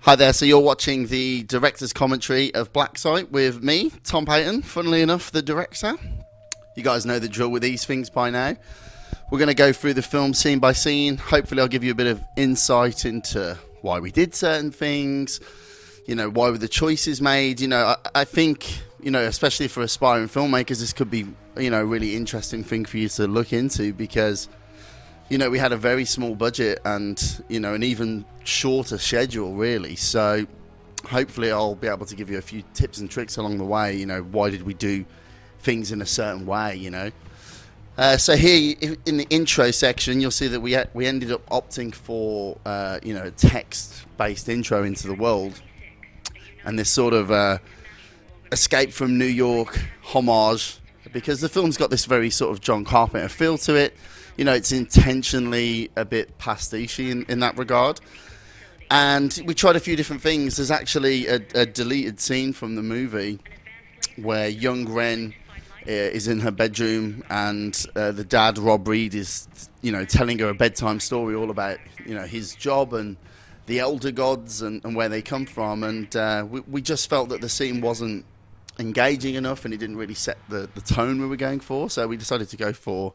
Hi there, so you're watching the director's commentary of Black Site with me, Tom Payton, funnily enough, the director. You guys know the drill with these things by now. We're going to go through the film scene by scene. Hopefully I'll give you a bit of insight into why we did certain things, why were the choices made. I think, especially for aspiring filmmakers, this could be, a really interesting thing for you to look into because we had a very small budget and, an even shorter schedule, really. So hopefully I'll be able to give you a few tips and tricks along the way. Why did we do things in a certain way, So here in the intro section, you'll see that we ended up opting for, a text-based intro into the world. And this sort of escape from New York homage, because the film's got this very sort of John Carpenter feel to it. It's intentionally a bit pastiche in that regard. And we tried a few different things. There's actually a deleted scene from the movie where young Ren is in her bedroom and the dad, Rob Reed, is, telling her a bedtime story all about, his job and the elder gods and where they come from. And we just felt that the scene wasn't engaging enough and it didn't really set the tone we were going for. So we decided to go for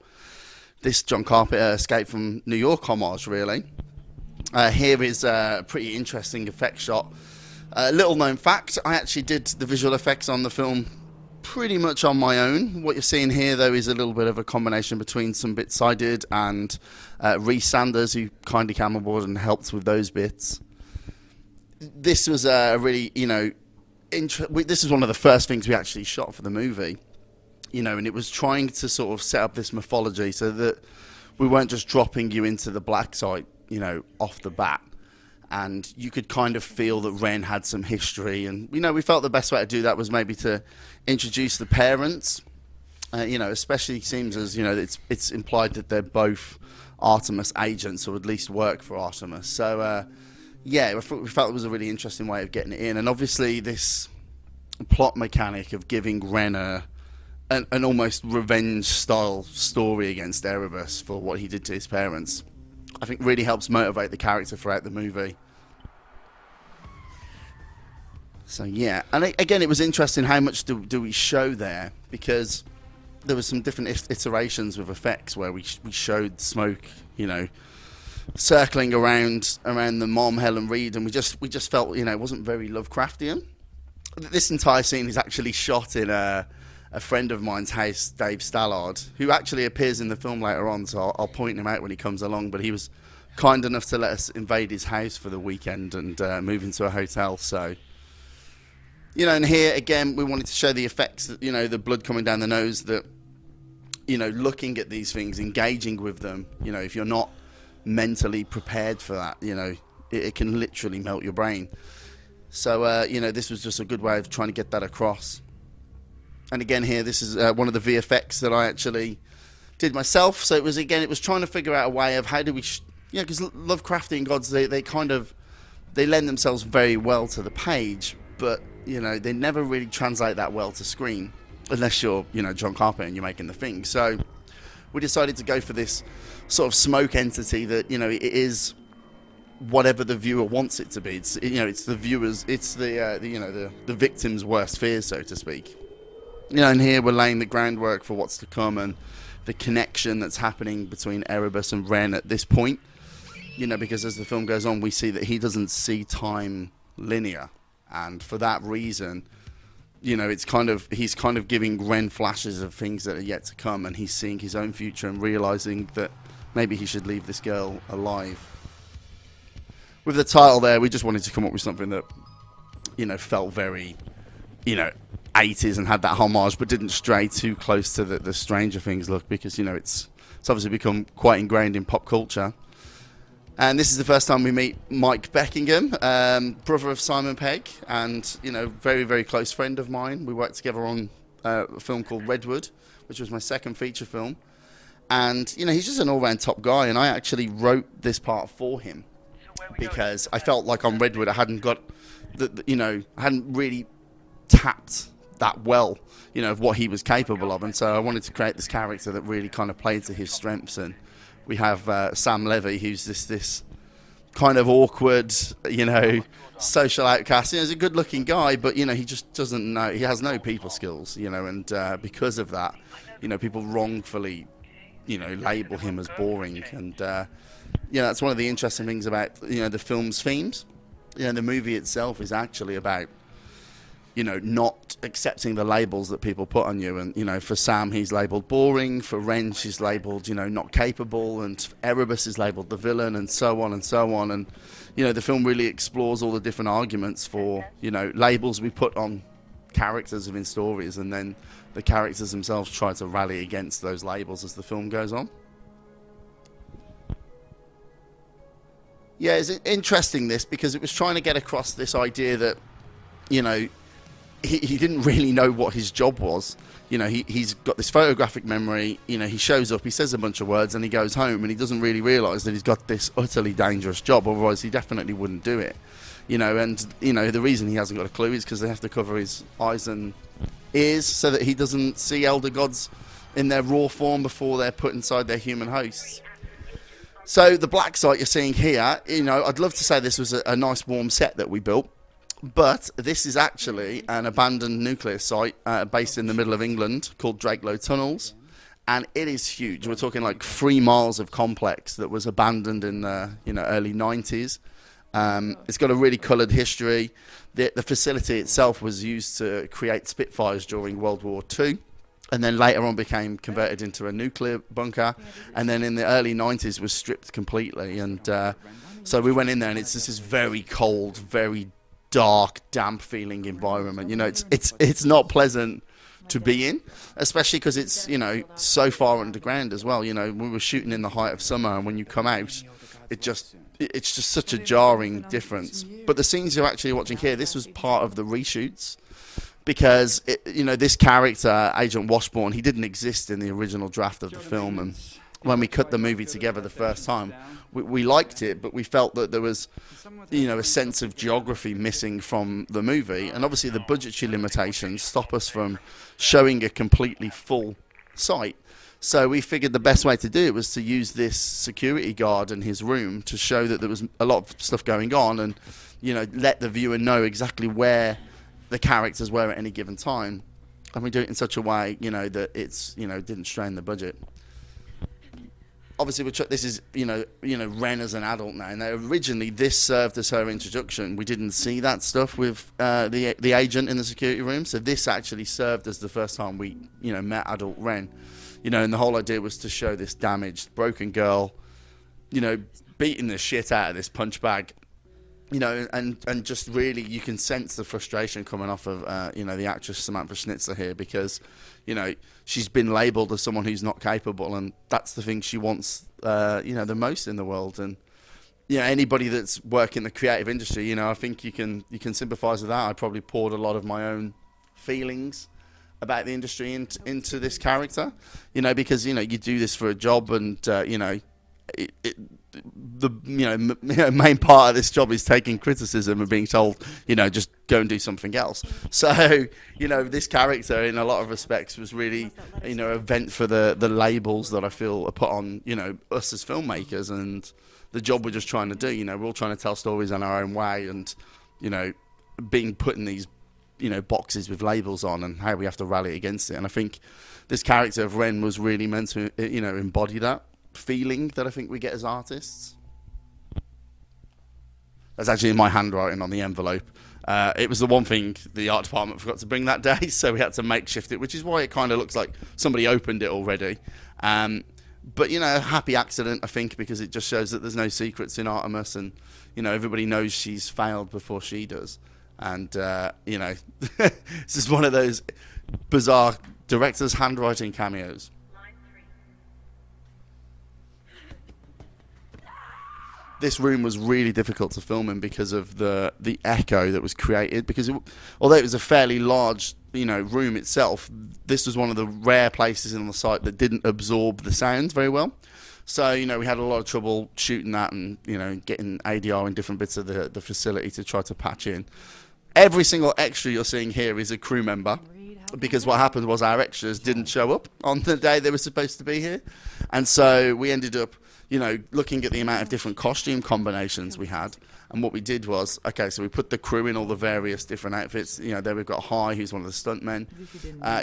this John Carpenter escape from New York homage, really. Here is a pretty interesting effect shot. Little known fact, I actually did the visual effects on the film pretty much on my own. What you're seeing here, though, is a little bit of a combination between some bits I did and Rhys Sanders, who kindly came on board and helped with those bits. This was a really, this is one of the first things we actually shot for the movie. And it was trying to sort of set up this mythology so that we weren't just dropping you into the Black Site, off the bat. And you could kind of feel that Ren had some history. And, we felt the best way to do that was maybe to introduce the parents. Especially seems as, it's implied that they're both Artemis agents or at least work for Artemis. So, we felt it was a really interesting way of getting it in. And obviously this plot mechanic of giving Ren an almost revenge-style story against Erebus for what he did to his parents, I think really helps motivate the character throughout the movie. So yeah, and again, it was interesting how much do we show there, because there was some different iterations with effects where we showed smoke, circling around the mom, Helen Reed, and we just felt, it wasn't very Lovecraftian. This entire scene is actually shot in a friend of mine's house, Dave Stallard, who actually appears in the film later on, so I'll point him out when he comes along, but he was kind enough to let us invade his house for the weekend and move into a hotel. So, and here, again, we wanted to show the effects, that, the blood coming down the nose, that, looking at these things, engaging with them, if you're not mentally prepared for that, it can literally melt your brain. So, this was just a good way of trying to get that across. And again here, this is one of the VFX that I actually did myself. So it was trying to figure out a way of how do we, because Lovecraftian gods, they lend themselves very well to the page, but, they never really translate that well to screen, unless you're, John Carpenter and you're making the thing. So we decided to go for this sort of smoke entity that, it is whatever the viewer wants it to be. It's, it's the viewer's, it's the victim's worst fears, so to speak. And here we're laying the groundwork for what's to come and the connection that's happening between Erebus and Ren at this point. Because as the film goes on, we see that he doesn't see time linear. And for that reason, he's kind of giving Ren flashes of things that are yet to come. And he's seeing his own future and realizing that maybe he should leave this girl alive. With the title there, we just wanted to come up with something that, felt very, 80s and had that homage, but didn't stray too close to the Stranger Things look, because it's obviously become quite ingrained in pop culture. And this is the first time we meet Mike Beckingham, brother of Simon Pegg, and very, very close friend of mine. We worked together on a film called Redwood, which was my second feature film. And he's just an all-round top guy, and I actually wrote this part for him because I felt like on Redwood I hadn't got I hadn't really tapped that well, of what he was capable of, and so I wanted to create this character that really kind of played to his strengths. And we have Sam Levy, who's this kind of awkward, social outcast. He's a good-looking guy, but he just doesn't know. He has no people skills, and because of that, people wrongfully, label him as boring. And that's one of the interesting things about the film's themes. The movie itself is actually about not accepting the labels that people put on you. And, for Sam, he's labelled boring. For Ren, she's labelled, not capable. And Erebus is labelled the villain, and so on and so on. And, the film really explores all the different arguments for, labels we put on characters within stories. And then the characters themselves try to rally against those labels as the film goes on. Yeah, it's interesting, this, because it was trying to get across this idea that, he didn't really know what his job was. He's got this photographic memory. He shows up, he says a bunch of words, and he goes home, and he doesn't really realise that he's got this utterly dangerous job. Otherwise, he definitely wouldn't do it. And the reason he hasn't got a clue is because they have to cover his eyes and ears so that he doesn't see elder gods in their raw form before they're put inside their human hosts. So the black site you're seeing here, I'd love to say this was a nice warm set that we built. But this is actually an abandoned nuclear site based in the middle of England called Drakelow Tunnels. And it is huge. We're talking like 3 miles of complex that was abandoned in the early 90s. It's got a really coloured history. The facility itself was used to create Spitfires during World War II. And then later on became converted into a nuclear bunker. And then in the early 90s was stripped completely. And so we went in there, and it's just this very cold, very dark, damp feeling environment. It's not pleasant to be in, especially because it's so far underground as well. We were shooting in the height of summer, and when you come out, it's just such a jarring difference. But the scenes you're actually watching here, this was part of the reshoots, because this character, Agent Washburn, he didn't exist in the original draft of the film. And when we cut the movie together the first time, we liked it, but we felt that there was a sense of geography missing from the movie. And obviously the budgetary limitations stop us from showing a completely full site. So we figured the best way to do it was to use this security guard in his room to show that there was a lot of stuff going on, and let the viewer know exactly where the characters were at any given time. And we do it in such a way that it's didn't strain the budget. Obviously, this is Ren as an adult now. Now, originally, this served as her introduction. We didn't see that stuff with the agent in the security room, so this actually served as the first time we met adult Ren. And the whole idea was to show this damaged, broken girl, beating the shit out of this punch bag, and just really you can sense the frustration coming off of the actress Samantha Schnitzer here, because she's been labelled as someone who's not capable, and that's the thing she wants the most in the world. And anybody that's working the creative industry, I think you can sympathise with that. I probably poured a lot of my own feelings about the industry into this character, because you do this for a job, and the main part of this job is taking criticism and being told just go and do something else. So this character in a lot of respects was really a vent for the labels that I feel are put on us as filmmakers, and the job we're just trying to do. We're all trying to tell stories in our own way, and being put in these boxes with labels on, and how we have to rally against it. And I think this character of Ren was really meant to embody that feeling that I think we get as artists. That's actually in my handwriting on the envelope. It was the one thing the art department forgot to bring that day, so we had to makeshift it, which is why it kind of looks like somebody opened it already. But a happy accident, I think, because it just shows that there's no secrets in Artemis, and everybody knows she's failed before she does. And this is one of those bizarre director's handwriting cameos. This room was really difficult to film in because of the echo that was created. Because although it was a fairly large room itself, this was one of the rare places on the site that didn't absorb the sound very well. So we had a lot of trouble shooting that, and getting ADR in different bits of the facility to try to patch in. Every single extra you're seeing here is a crew member, because what happened was our extras didn't show up on the day they were supposed to be here. And so we ended up, you know, looking at the amount of different costume combinations we had. And what we did was, okay, so we put the crew in all the various different outfits. You know, there we've got High, who's one of the stuntmen.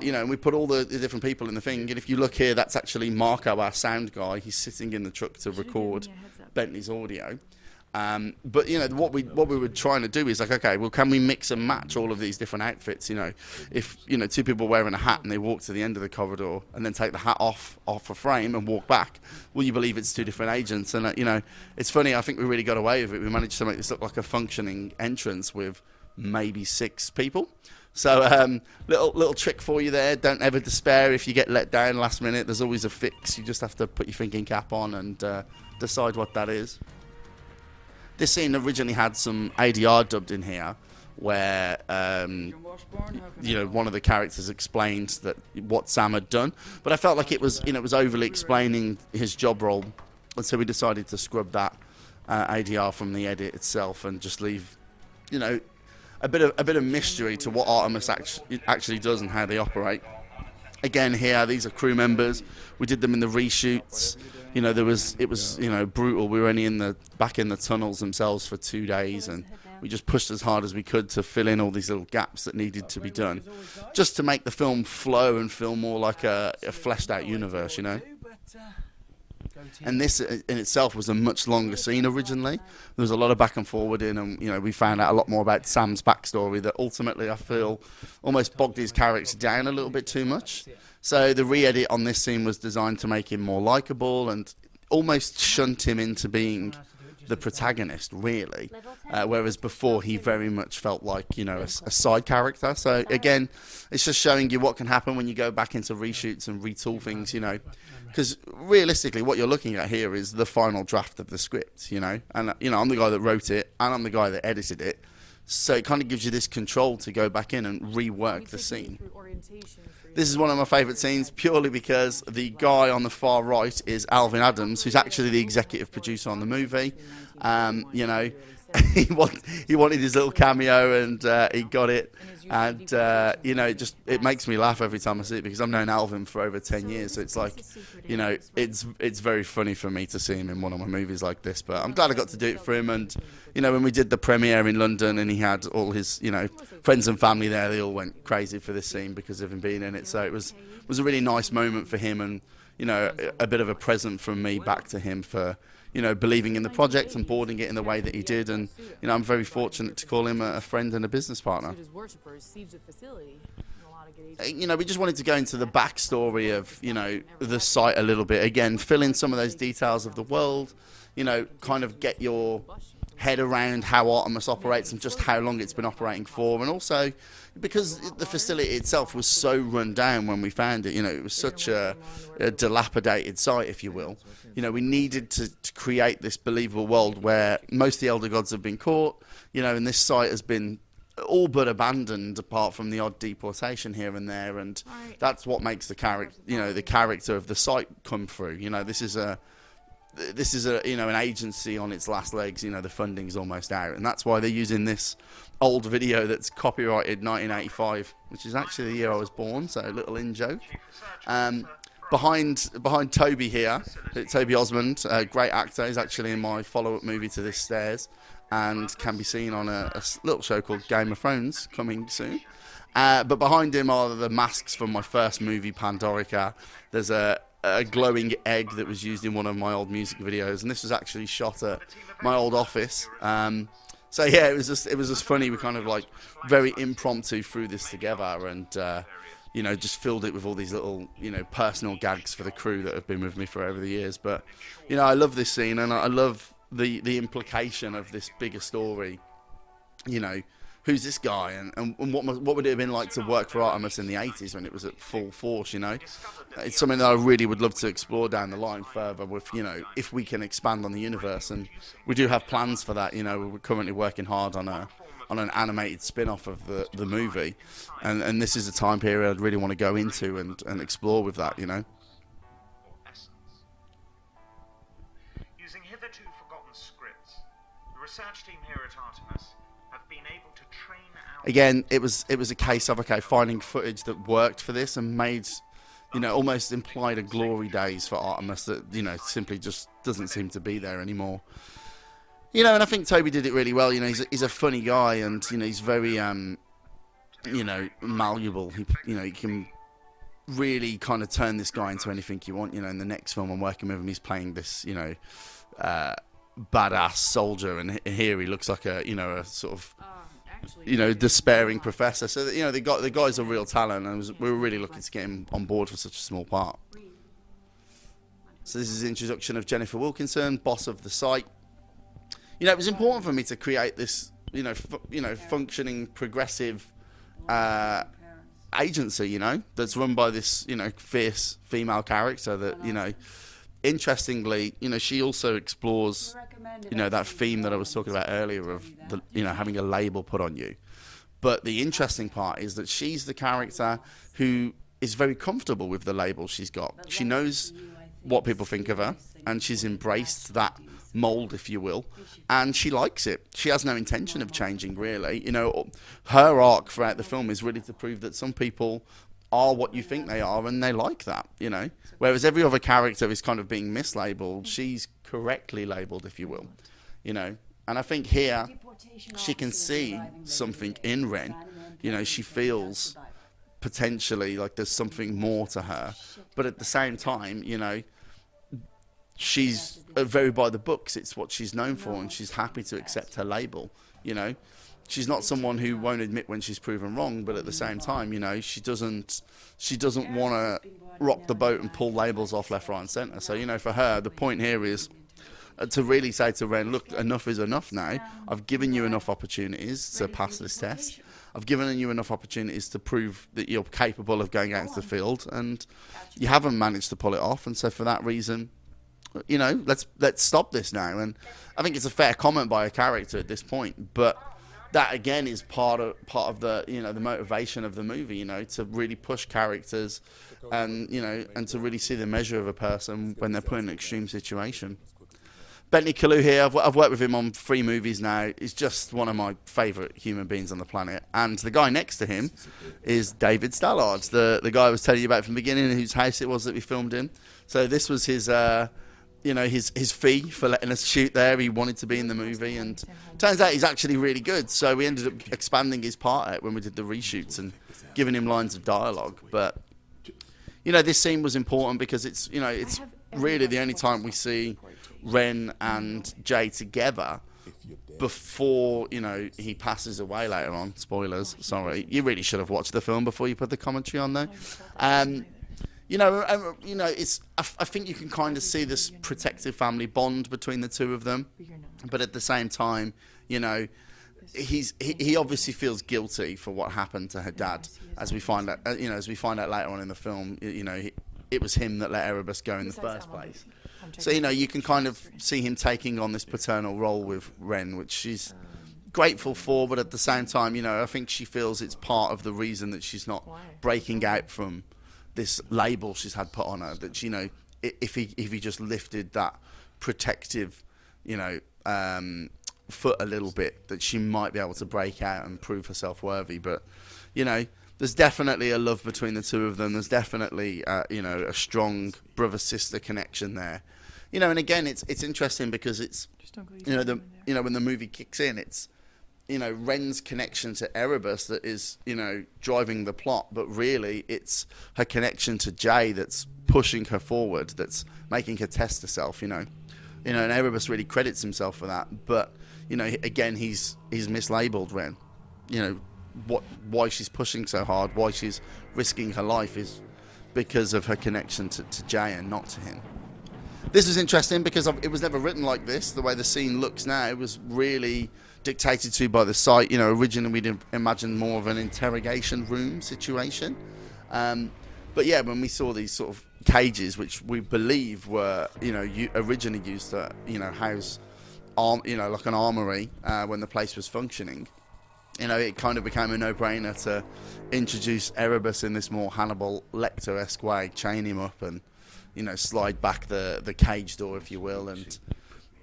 You know, and we put all the different people in the thing. And if you look here, that's actually Marco, our sound guy. He's sitting in the truck to record Bentley's audio. But you know, what we were trying to do is like, okay, well, can we mix and match all of these different outfits? You know, if you know two people wearing a hat and they walk to the end of the corridor and then take the hat off a frame and walk back, will you believe it's two different agents? And you know, it's funny. I think we really got away with it. We managed to make this look like a functioning entrance with maybe 6 people. So little trick for you there. Don't ever despair if you get let down last minute. There's always a fix. You just have to put your thinking cap on and decide what that is. This scene originally had some ADR dubbed in here, where you know, one of the characters explained that what Sam had done, but I felt like it was, you know, it was overly explaining his job role, and so we decided to scrub that ADR from the edit itself and just leave, you know, a bit of mystery to what Artemis actually does and how they operate. Again, here these are crew members. We did them in the reshoots. You know, it was you know, brutal. We were only back in the tunnels themselves for 2 days, and we just pushed as hard as we could to fill in all these little gaps that needed to be done, just to make the film flow and feel more like a fleshed out universe, you know. And this in itself was a much longer scene originally. There was a lot of back and forward in, and you know, we found out a lot more about Sam's backstory that ultimately I feel almost bogged his character down a little bit too much. So the re-edit on this scene was designed to make him more likable and almost shunt him into being the protagonist, really. Whereas before he very much felt like, you know, a side character. So again, it's just showing you what can happen when you go back into reshoots and retool things, you know. Because realistically, what you're looking at here is the final draft of the script, you know. And, you know, I'm the guy that wrote it and I'm the guy that edited it. So it kind of gives you this control to go back in and rework the scene. This is one of my favourite scenes purely because the guy on the far right is Alvin Adams, who's actually the executive producer on the movie. You know, he wanted his little cameo and he got it. And, you know, it makes me laugh every time I see it because I've known Alvin for over 10 years. So it's like, you know, it's very funny for me to see him in one of my movies like this. But I'm glad I got to do it for him. And, you know, when we did the premiere in London and he had all his, you know, friends and family there, they all went crazy for this scene because of him being in it. So it was a really nice moment for him and, you know, a bit of a present from me back to him for, you know, believing in the project and boarding it in the way that he did. And, you know, I'm very fortunate to call him a friend and a business partner. You know, we just wanted to go into the backstory of, you know, the site a little bit. Again, fill in some of those details of the world, you know, kind of get your head around how Artemis operates and just how long it's been operating for. And also, because the facility itself was so run down when we found it, you know, it was such a dilapidated site, if you will. You know, we needed to create this believable world where most of the Elder Gods have been caught, you know, and this site has been all but abandoned apart from the odd deportation here and there. And that's what makes the character of the site come through. You know, this is a you know, an agency on its last legs. You know, the funding's almost out, and that's why they're using this old video that's copyrighted 1985, which is actually the year I was born. So a little in joke. Behind Toby here, Toby Osmond, a great actor. He's actually in my follow-up movie to This Stairs, and can be seen on a little show called Game of Thrones coming soon. But behind him are the masks from my first movie, Pandorica. There's a glowing egg that was used in one of my old music videos, and this was actually shot at my old office. So yeah, it was just funny. We kind of like very impromptu threw this together, and you know, just filled it with all these little, you know, personal gags for the crew that have been with me for over the years. But you know, I love this scene, and I love the implication of this bigger story. You know, who's this guy, and what would it have been like to work for Artemis in the 80s when it was at full force, you know? It's something that I really would love to explore down the line further with, you know, if we can expand on the universe, and we do have plans for that. You know, we're currently working hard on an animated spin-off of the movie, and this is a time period I'd really want to go into and explore with that, you know? Using hitherto forgotten scripts, the research team here at Artemis have been able to train out... Again, it was a case of, okay, finding footage that worked for this and made almost implied a glory days for Artemis that, simply just doesn't seem to be there anymore. And I think Toby did it really well. He's a funny guy, and, he's very, malleable. He can really kind of turn this guy into anything you want. In the next film I'm working with him, he's playing this, badass soldier, and here he looks like a sort of despairing professor. So that, the guy's a real talent, and we were really looking to get him on board for such a small part. So this is the introduction of Jennifer Wilkinson, boss of the site. It was important for me to create this functioning progressive agency, that's run by this fierce female character that interestingly, she also explores, that theme that I was talking about earlier of having a label put on you. But the interesting part is that she's the character who is very comfortable with the label she's got. She knows what people think of her, and she's embraced that mold, if you will, and she likes it. She has no intention of changing, really. Her arc throughout the film is really to prove that some people are what you think they are, and they like that, Whereas every other character is kind of being mislabeled, she's correctly labeled, if you will, And I think here she can see something in Ren. She feels potentially like there's something more to her, but at the same time, she's very by the books. It's what she's known for, and she's happy to accept her label. She's not someone who won't admit when she's proven wrong, but at the same time, she doesn't want to rock the boat and pull labels off left, right, and centre. So, for her, the point here is to really say to Ren, look, enough is enough now. I've given you enough opportunities to pass this test. I've given you enough opportunities to prove that you're capable of going out into the field, and you haven't managed to pull it off. And so for that reason, let's stop this now. And I think it's a fair comment by a character at this point, but that again is part of the the motivation of the movie, to really push characters, and and to really see the measure of a person when they're put in an extreme situation. Bentley Kalu here, I've worked with him on 3 movies now. He's just one of my favourite human beings on the planet. And the guy next to him is David Stallard, the guy I was telling you about from the beginning, whose house it was that we filmed in. So this was his his fee for letting us shoot there. He wanted to be in the movie, and turns out he's actually really good. So we ended up expanding his part out when we did the reshoots and giving him lines of dialogue. But this scene was important because it's really the only time we see Ren and Jay together before he passes away later on. Spoilers, sorry. You really should have watched the film before you put the commentary on, though. It's. I think you can kind of see this protective family bond between the two of them, but at the same time, he obviously feels guilty for what happened to her dad. As we find out, later on in the film, it was him that let Erebus go in the first place. So you can kind of see him taking on this paternal role with Ren, which she's grateful for, but at the same time, I think she feels it's part of the reason that she's not breaking out from this label she's had put on her, that if he just lifted that protective foot a little bit, that she might be able to break out and prove herself worthy. But there's definitely a love between the two of them. There's definitely a strong brother-sister connection there. And again, it's interesting because it's when the movie kicks in, it's Ren's connection to Erebus that is, driving the plot, but really it's her connection to Jay that's pushing her forward, that's making her test herself, and Erebus really credits himself for that. But, again, he's mislabeled Ren. Why she's pushing so hard, why she's risking her life is because of her connection to Jay and not to him. This was interesting because it was never written like this. The way the scene looks now, it was really dictated to by the site. Originally we'd imagined more of an interrogation room situation. But yeah, when we saw these sort of cages, which we believe were, originally used to, house, like an armory when the place was functioning, it kind of became a no-brainer to introduce Erebus in this more Hannibal Lecter-esque way, chain him up and, slide back the cage door, if you will. And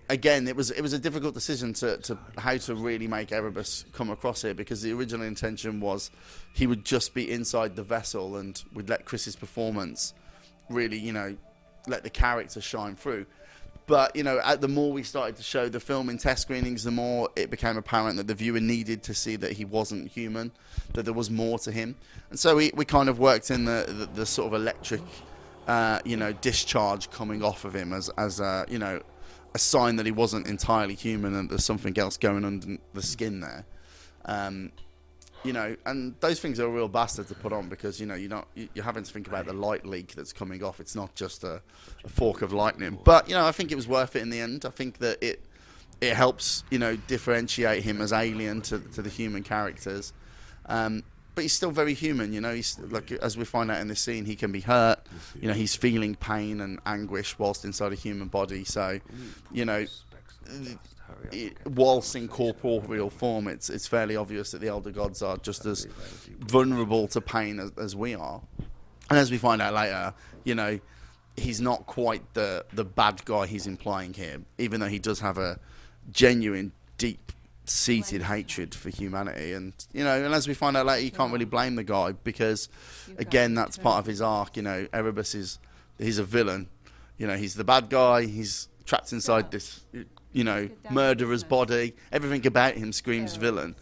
again, it was a difficult decision to how to really make Erebus come across here, because the original intention was he would just be inside the vessel and we'd let Chris's performance really, you know, let the character shine through. But, you know, the more we started to show the film in test screenings, the more it became apparent that the viewer needed to see that he wasn't human, that there was more to him. And so we kind of worked in the sort of electric, you know, discharge coming off of him as you know, a sign that he wasn't entirely human and there's something else going under the skin there. You know, and those things are a real bastard to put on because, you know, you're having to think about the light leak that's coming off. It's not just a fork of lightning. But, you know, I think it was worth it in the end. I think that it helps, you know, differentiate him as alien to the human characters. But he's still very human, you know. He's like, as we find out in this scene, he can be hurt. You know, he's feeling pain and anguish whilst inside a human body. So, you know, whilst in corporeal form, it's fairly obvious that the elder gods are just as vulnerable to pain as we are. And as we find out later, you know, he's not quite the bad guy he's implying here, even though he does have a genuine, deep-seated hatred for humanity. And, you know, and as we find out later, you can't really blame the guy because, again, that's part of his arc. You know, Erebus he's a villain. You know, he's the bad guy. He's trapped inside this, you know, murderer's body. Everything about him screams villain.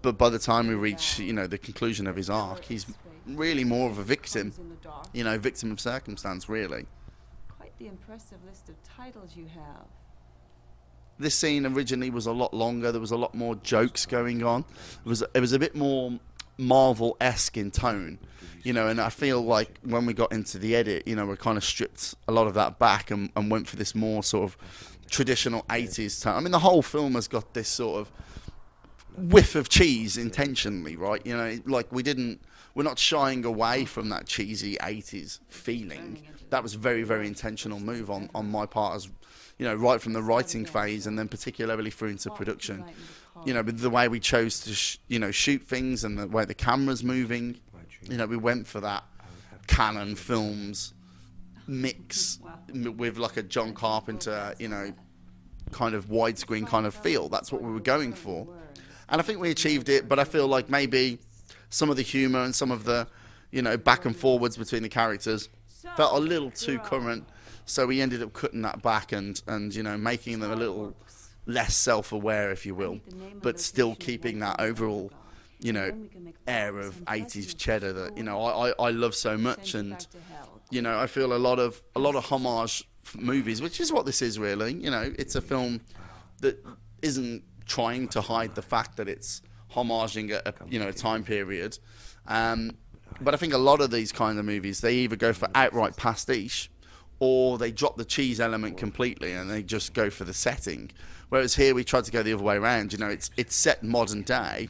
But by the time we reach, you know, the conclusion of his arc, he's really more of a victim, you know, victim of circumstance, really. Quite the impressive list of titles you have. This scene originally was a lot longer. There was a lot more jokes going on. It was a bit more Marvel-esque in tone, you know, and I feel like when we got into the edit, you know, we kind of stripped a lot of that back and went for this more sort of traditional 80s tone. I mean, the whole film has got this sort of whiff of cheese intentionally, right? You know, like we're not shying away from that cheesy 80s feeling. That was a very, very intentional move on my part, as you know, right from the writing phase and then particularly through into production. You know, with the way we chose to you know, shoot things and the way the camera's moving, you know, we went for that Canon Films mix with like a John Carpenter, you know, kind of widescreen kind of feel. That's what we were going for, and I think we achieved it. But I feel like maybe some of the humor and some of the, you know, back and forwards between the characters felt a little too current, so we ended up cutting that back and you know, making them a little less self-aware, if you will, but still keeping that overall, you know, air of 80s cheddar that, you know, I love so much. And you know, I feel a lot of homage movies, which is what this is really. You know, it's a film that isn't trying to hide the fact that it's homaging a you know, a time period. But I think a lot of these kind of movies, they either go for outright pastiche or they drop the cheese element completely and they just go for the setting. Whereas here we tried to go the other way around. You know, it's set modern day,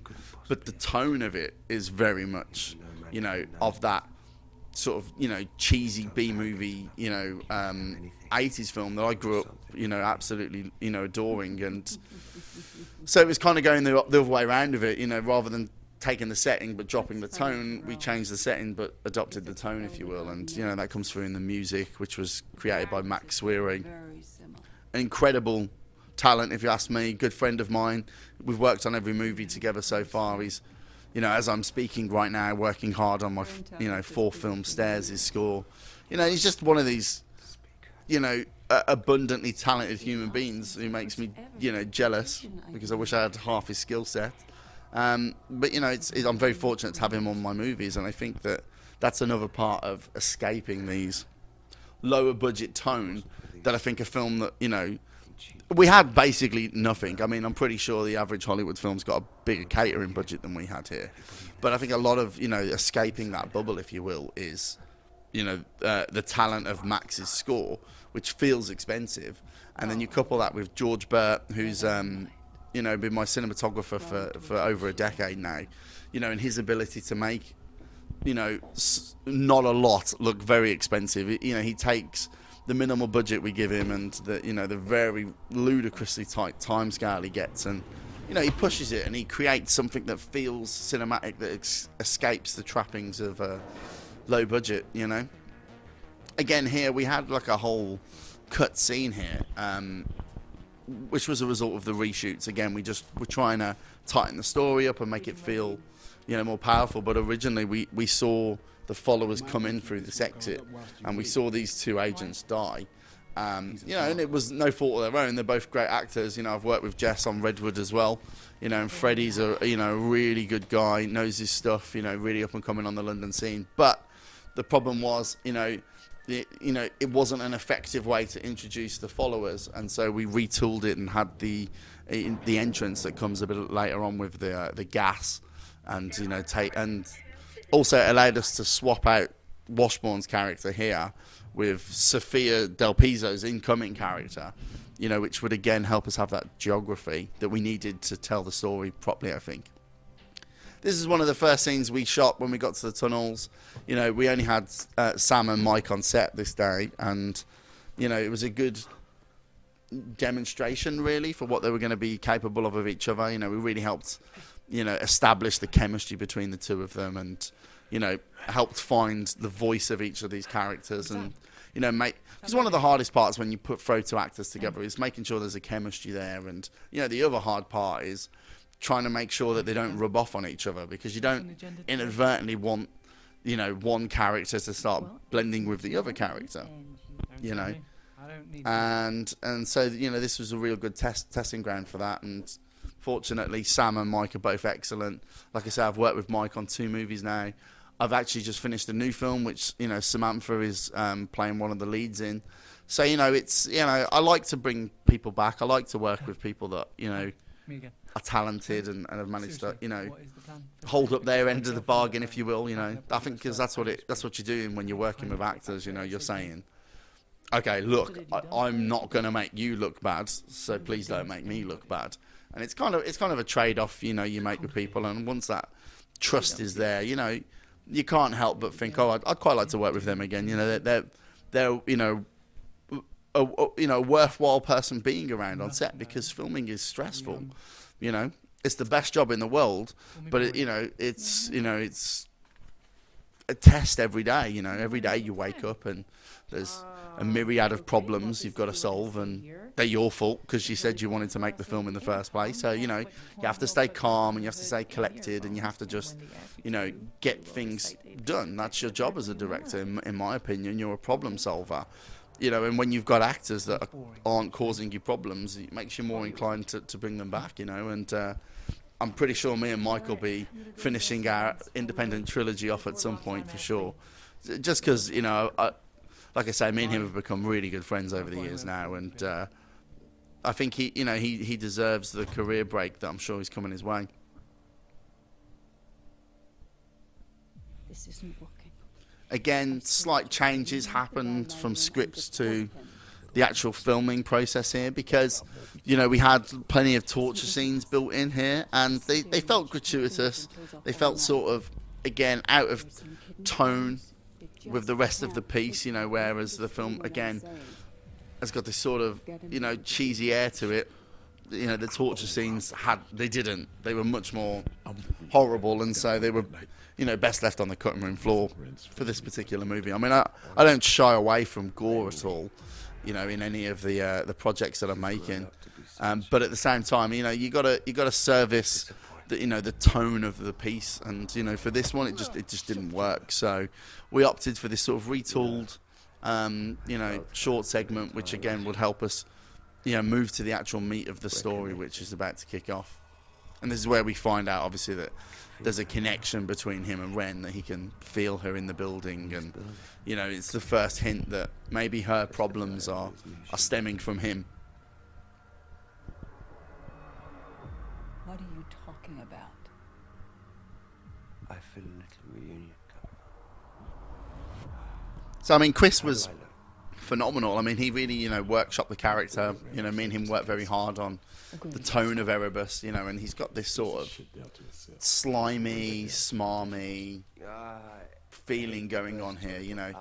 but the tone of it is very much, you know, of that sort of, you know, cheesy B-movie, you know, 80s film that I grew up, you know, absolutely, you know, adoring. And so it was kind of going the other way around of it, you know, rather than taking the setting but dropping the tone, we changed the setting but adopted the tone, if you will. And, you know, that comes through in the music, which was created by Max Swearing. An incredible talent, if you ask me, good friend of mine. We've worked on every movie together so far. He's, you know, as I'm speaking right now, working hard on my, you know, 4th film, Stairs, his score. You know, he's just one of these, you know, abundantly talented human beings who makes me, you know, jealous because I wish I had half his skill set. But, you know, I'm very fortunate to have him on my movies, and I think that that's another part of escaping these lower budget tone that I think a film that, you know, we had basically nothing. I mean, I'm pretty sure the average Hollywood film's got a bigger catering budget than we had here. But I think a lot of, you know, escaping that bubble, if you will, is, you know, the talent of Max's score, which feels expensive. And then you couple that with George Burt, who's, you know, been my cinematographer for over a decade now, you know, and his ability to make, you know, not a lot look very expensive. You know, he takes the minimal budget we give him and the, you know, the very ludicrously tight time scale he gets, and, you know, he pushes it and he creates something that feels cinematic, that escapes the trappings of low budget, you know. Again, here we had like a whole cut scene here, which was a result of the reshoots. Again, we're trying to tighten the story up and make it feel, you know, more powerful. But originally we saw the followers come in through this exit, and we saw these two agents die. You know, and it was no fault of their own. They're both great actors. You know, I've worked with Jess on Redwood as well. You know, and Freddie's a really good guy, knows his stuff. You know, really up and coming on the London scene. But the problem was, it wasn't an effective way to introduce the followers, and so we retooled it and had the entrance that comes a bit later on with the gas, and and also it allowed us to swap out Washbourne's character here with Sophia Del Piso's incoming character, which would again help us have that geography that we needed to tell the story properly, I think. This is one of the first scenes we shot when we got to the tunnels. We only had Sam and Mike on set this day, and it was a good demonstration really for what they were going to be capable of each other. We really helped establish the chemistry between the two of them, and helped find the voice of each of these characters, and because one of the hardest parts when you throw two actors together is making sure there's a chemistry there, and the other hard part is trying to make sure that they don't rub off on each other, because you don't inadvertently want one character to start blending with the other character, and so this was a real good testing ground for that. And fortunately Sam and Mike are both excellent. Like I say, I've worked with Mike on 2 movies now. I've actually just finished a new film which Samantha is playing one of the leads in. So it's I like to bring people back. I like to work with people that are talented and have managed to hold up their end of the bargain, if you will. I think because that's what you're doing when you're working with actors. You're saying, okay, look, I'm not going to make you look bad, so please don't make me look bad. And it's kind of a trade-off you make with people, and once that trust is there, you can't help but think, oh, I'd quite like to work with them again. They're a worthwhile person being around on set, because filming is stressful. It's the best job in the world, but it's a test every day. Every day you wake up and there's a myriad of problems you've got to solve, and they're your fault because you said you wanted to make the film in the first place. So you have to stay calm, and you have to stay collected, and you have to just get things done. That's your job as a director, in my opinion. You're a problem solver. And when you've got actors that aren't causing you problems, it makes you more inclined to bring them back, and I'm pretty sure me and Mike will be finishing our independent trilogy off at some point for sure. Just because, like I say, me and him have become really good friends over the years now, and I think he deserves the career break that I'm sure is coming his way. This isn't working. Again, slight changes happened from scripts to the actual filming process here, because we had plenty of torture scenes built in here, and they felt gratuitous. They felt sort of, again, out of tone with the rest of the piece, whereas the film again has got this sort of cheesy air to it. The torture scenes they were much more horrible, and so they were best left on the cutting room floor for this particular movie. I mean, I don't shy away from gore at all, in any of the projects that I'm making, but at the same time, you gotta service the tone of the piece, and for this one it just didn't work. So we opted for this sort of retooled short segment, which again would help us move to the actual meat of the story, which is about to kick off. And this is where we find out, obviously, that there's a connection between him and Ren, that he can feel her in the building, and it's the first hint that maybe her problems are stemming from him. What are you talking about? I feel a little reunion coming. So I mean, Chris was phenomenal. I mean, he really workshopped the character. Me and him worked very hard on the tone of Erebus, and he's got this sort of slimy, smarmy feeling going on here.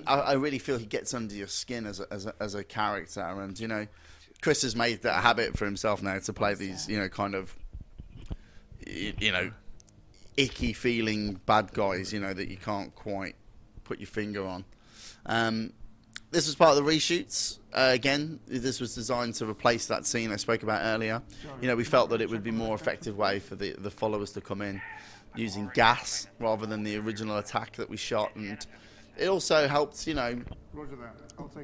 I really feel he gets under your skin as a character, and Chris has made that a habit for himself now to play these kind of icky feeling bad guys that you can't quite put your finger on. This was part of the reshoots. Again, this was designed to replace that scene I spoke about earlier. We felt that it would be a more effective way for the followers to come in. using gas rather than the original attack that we shot, and it also helped, you know,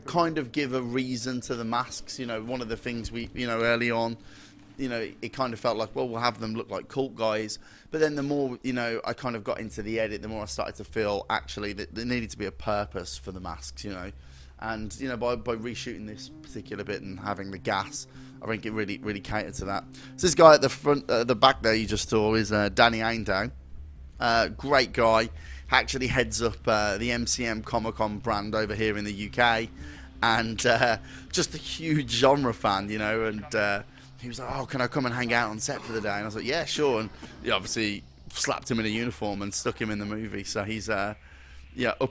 kind of give a reason to the masks. You know, one of the things we, you know, early on, you know, it kind of felt like, well, we'll have them look like cult guys. But then the more, you know, I kind of got into the edit, the more I started to feel actually that there needed to be a purpose for the masks, you know. And, you know, by reshooting this particular bit and having the gas, I think it really catered to that. So this guy at the front, the back there you just saw is Danny Aindow. Great guy. Actually heads up the MCM Comic-Con brand over here in the UK. And just a huge genre fan, you know, and... he was like, oh, can I come and hang out on set for the day? And I was like, yeah, sure. And he obviously slapped him in a uniform and stuck him in the movie. So he's, up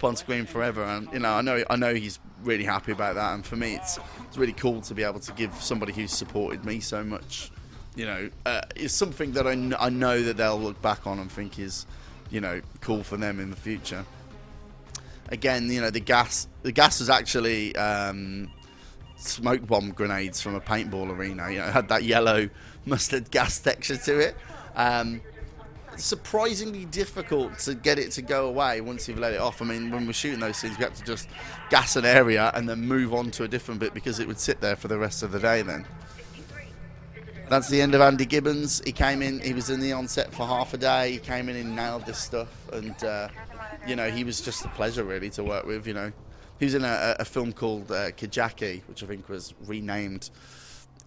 on screen forever. And, you know, I know he's really happy about that. And for me, it's really cool to be able to give somebody who's supported me so much, you know, it's something that I know that they'll look back on and think is, you know, cool for them in the future. Again, you know, the gas was actually... smoke bomb grenades from a paintball arena. You know, it had that yellow mustard gas texture to it. Surprisingly difficult to get it to go away once you've let it off. I mean, when we're shooting those scenes, we had to just gas an area and then move on to a different bit because it would sit there for the rest of the day then. That's the end of Andy Gibbons. He came in, he was in the on-set for half a day. He came in and nailed this stuff. And, you know, he was just a pleasure, really, to work with, you know. He was in a film called Kijaki, which I think was renamed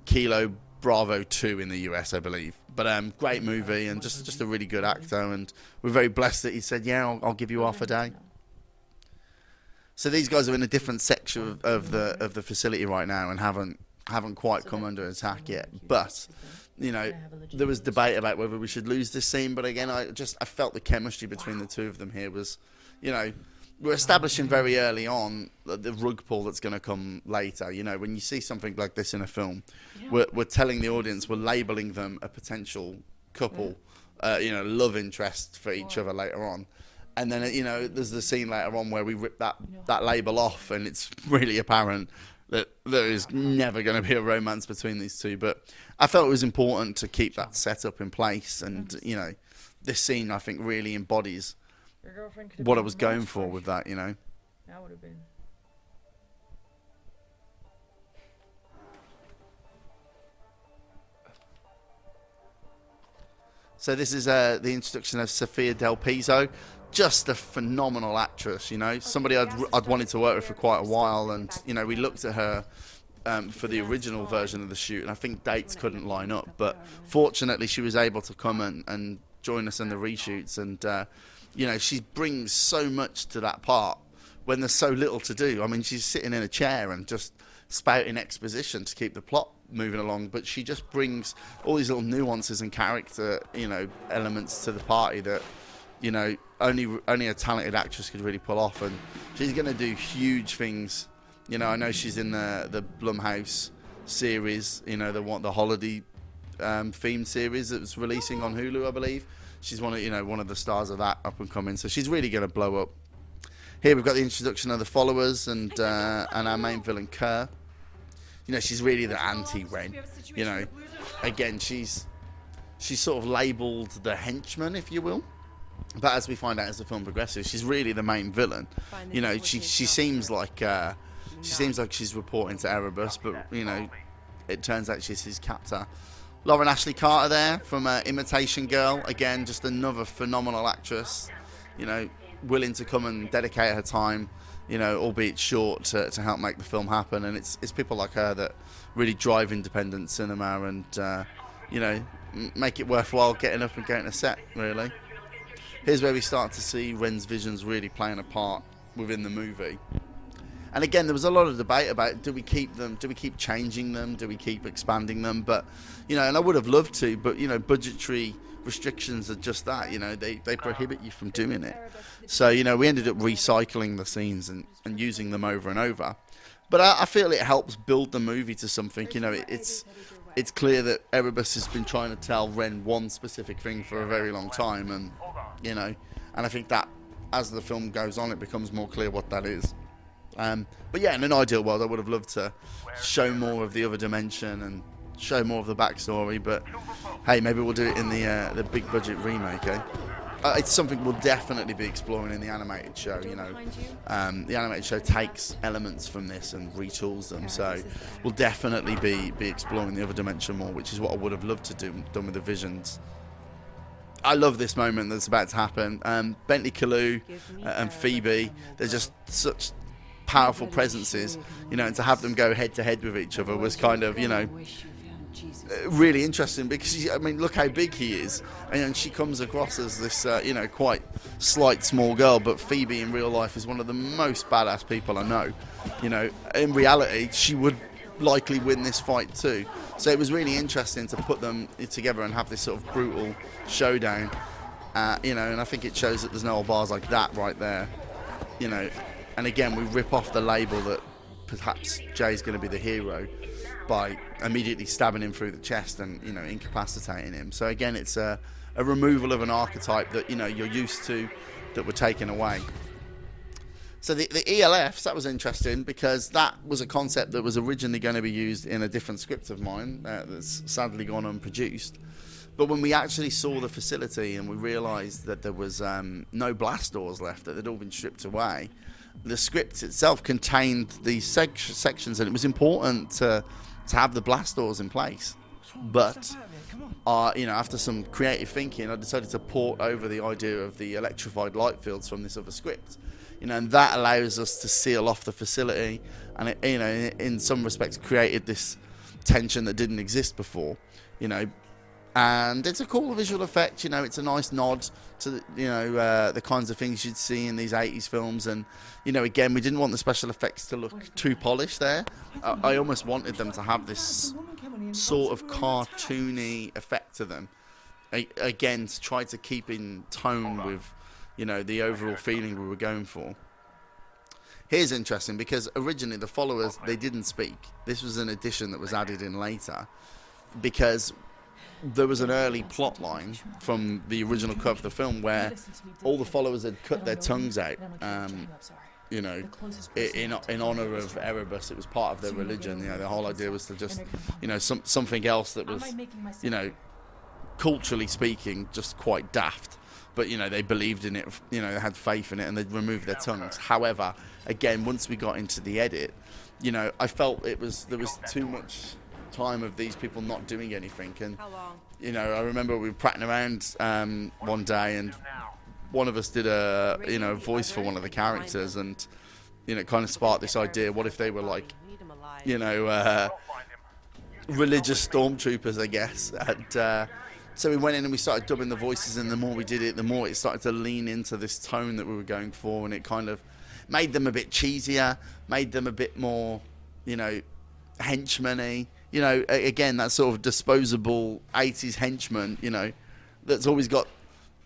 Kilo Bravo 2 in the US, I believe. But great movie and just a really good actor. And we're very blessed that he said, yeah, I'll give you half a day. So these guys are in a different section of the facility right now and haven't quite come under attack yet. But, you know, there was debate about whether we should lose this scene. But again, I felt the chemistry between the two of them here was, you know... We're establishing very early on the rug pull that's going to come later. You know, when you see something like this in a film, we're telling the audience, we're labelling them a potential couple, you know, love interest for each other later on. And then, you know, there's the scene later on where we rip that label off and it's really apparent that there is never going to be a romance between these two. But I felt it was important to keep that setup in place. And, you know, this scene, I think, really embodies what I was going for with that, you know. That would have been. So this is the introduction of Sophia Del Piso. Just a phenomenal actress, you know. Somebody I'd wanted to work with for quite a while, and you know, we looked at her for the original version of the shoot, and I think dates couldn't line up. But fortunately, she was able to come and join us in the reshoots, and you know, she brings so much to that part when there's so little to do. I mean, she's sitting in a chair and just spouting exposition to keep the plot moving along, but she just brings all these little nuances and character, you know, elements to the party that, you know, only a talented actress could really pull off. And she's going to do huge things. You know, I know she's in the Blumhouse series, you know, the holiday themed series that was releasing on Hulu, I believe. She's one of the stars of that, up and coming. So she's really going to blow up. Here we've got the introduction of the followers and our main villain, Kerr. You know, she's really the anti-Ren. You know, again, she's sort of labelled the henchman, if you will. But as we find out as the film progresses, she's really the main villain. You know, she seems like she's reporting to Erebus, but you know, it turns out she's his captor. Lauren Ashley Carter there from Imitation Girl. Again, just another phenomenal actress. You know, willing to come and dedicate her time, you know, albeit short, to help make the film happen. And it's people like her that really drive independent cinema and, you know, make it worthwhile getting up and going to set, really. Here's where we start to see Ren's visions really playing a part within the movie. And again, there was a lot of debate about, do we keep them, do we keep changing them, do we keep expanding them? But, you know, and I would have loved to, but, you know, budgetary restrictions are just that, you know, they prohibit you from doing it. So, you know, we ended up recycling the scenes and using them over and over. But I feel it helps build the movie to something. You know, it's clear that Erebus has been trying to tell Ren one specific thing for a very long time, and, you know, and I think that as the film goes on, it becomes more clear what that is. But yeah, in an ideal world, I would have loved to show more of the other dimension and show more of the backstory. But hey, maybe we'll do it in the big budget remake, eh? it's something we'll definitely be exploring in the animated show. You know, the animated show takes elements from this and retools them. So we'll definitely be exploring the other dimension more, which is what I would have loved to do done with the Visions. I love this moment that's about to happen. Bentley Kalu and Phoebe, they're just such powerful presences, you know, and to have them go head to head with each other was kind of, you know, really interesting, because I mean, look how big he is, and she comes across as this you know, quite slight small girl, but Phoebe in real life is one of the most badass people I know. You know, in reality she would likely win this fight too, so it was really interesting to put them together and have this sort of brutal showdown, you know, and I think it shows that there's no old bars like that right there, you know. And again, we rip off the label that perhaps Jay's going to be the hero by immediately stabbing him through the chest and, you know, incapacitating him. So again, it's a removal of an archetype that, you know, you're used to, that were taken away. So the ELFs, that was interesting, because that was a concept that was originally going to be used in a different script of mine that's sadly gone unproduced. But when we actually saw the facility and we realised that there was no blast doors left, that they'd all been stripped away, the script itself contained these sections, and it was important to have the blast doors in place. But you know, after some creative thinking, I decided to port over the idea of the electrified light fields from this other script, you know, and that allows us to seal off the facility, and it, you know, in some respects created this tension that didn't exist before, you know. And it's a cool visual effect, you know, it's a nice nod to, you know, the kinds of things you'd see in these 80s films. And, you know, again, we didn't want the special effects to look too polished there. I almost wanted them to have this sort of cartoony effect to them. Again, to try to keep in tone with, you know, the overall feeling we were going for. Here's interesting, because originally the followers, they didn't speak. This was an addition that was added in later, because there was an early plot line from the original cut of the film where all the followers had cut their tongues out, you know, in honor of Erebus. It was part of their religion. You know, the whole idea was to just, you know, something else that was, you know, culturally speaking, just quite daft. But, you know, they believed in it, you know, they had faith in it, and they'd removed their tongues. However, again, once we got into the edit, you know, I felt there was too much time of these people not doing anything. And you know, I remember we were prattling around one day, and one of us did a, you know, voice for one of the characters, and, you know, it kind of sparked this idea, what if they were like, you know, religious stormtroopers, I guess. And so we went in and we started dubbing the voices, and the more we did it, the more it started to lean into this tone that we were going for, and it kind of made them a bit cheesier, made them a bit more, you know, henchman-y. You know, again, that sort of disposable 80s henchman, you know, that's always got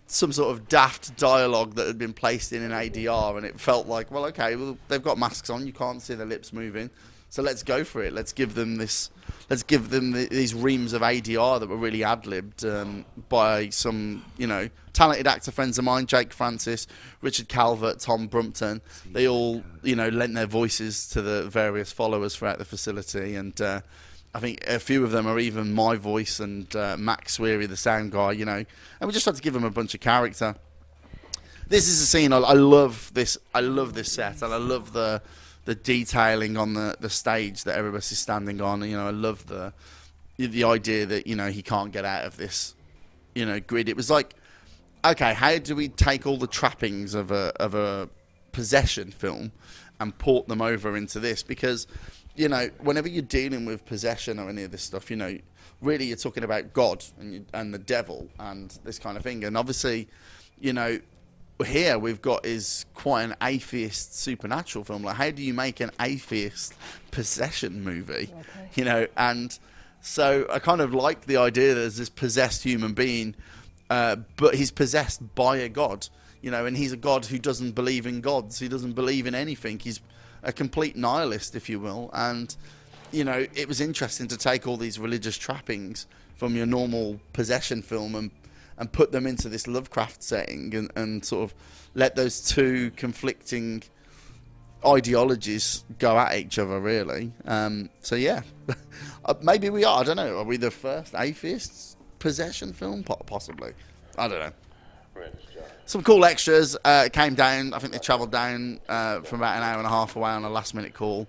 some sort of daft dialogue that had been placed in an ADR, and it felt like, well, okay, well, they've got masks on, you can't see their lips moving, so let's go for it. Let's give them these reams of ADR that were really ad-libbed by some, you know, talented actor friends of mine, Jake Francis, Richard Calvert, Tom Brumpton. They all, you know, lent their voices to the various followers throughout the facility, and I think a few of them are even my voice and Max Sweary, the sound guy, you know, and we just had to give them a bunch of character. This is a scene, I love this set, and I love the detailing on the stage that Erebus is standing on. You know, I love the idea that, you know, he can't get out of this, you know, grid. It was like, okay, how do we take all the trappings of a possession film and port them over into this? Because, you know, whenever you're dealing with possession or any of this stuff, you know, really you're talking about God and the devil and this kind of thing. And obviously, you know, here we've got is quite an atheist supernatural film. Like, how do you make an atheist possession movie? Okay. You know, and so I kind of like the idea that there's this possessed human being, but he's possessed by a god, you know, and he's a god who doesn't believe in gods. He doesn't believe in anything. He's a complete nihilist, if you will. And, you know, it was interesting to take all these religious trappings from your normal possession film and put them into this Lovecraft setting and sort of let those two conflicting ideologies go at each other, really. So, yeah, maybe we are. I don't know. Are we the first atheist possession film? Possibly. I don't know. Some cool extras came down. I think they travelled down from about an hour and a half away on a last-minute call,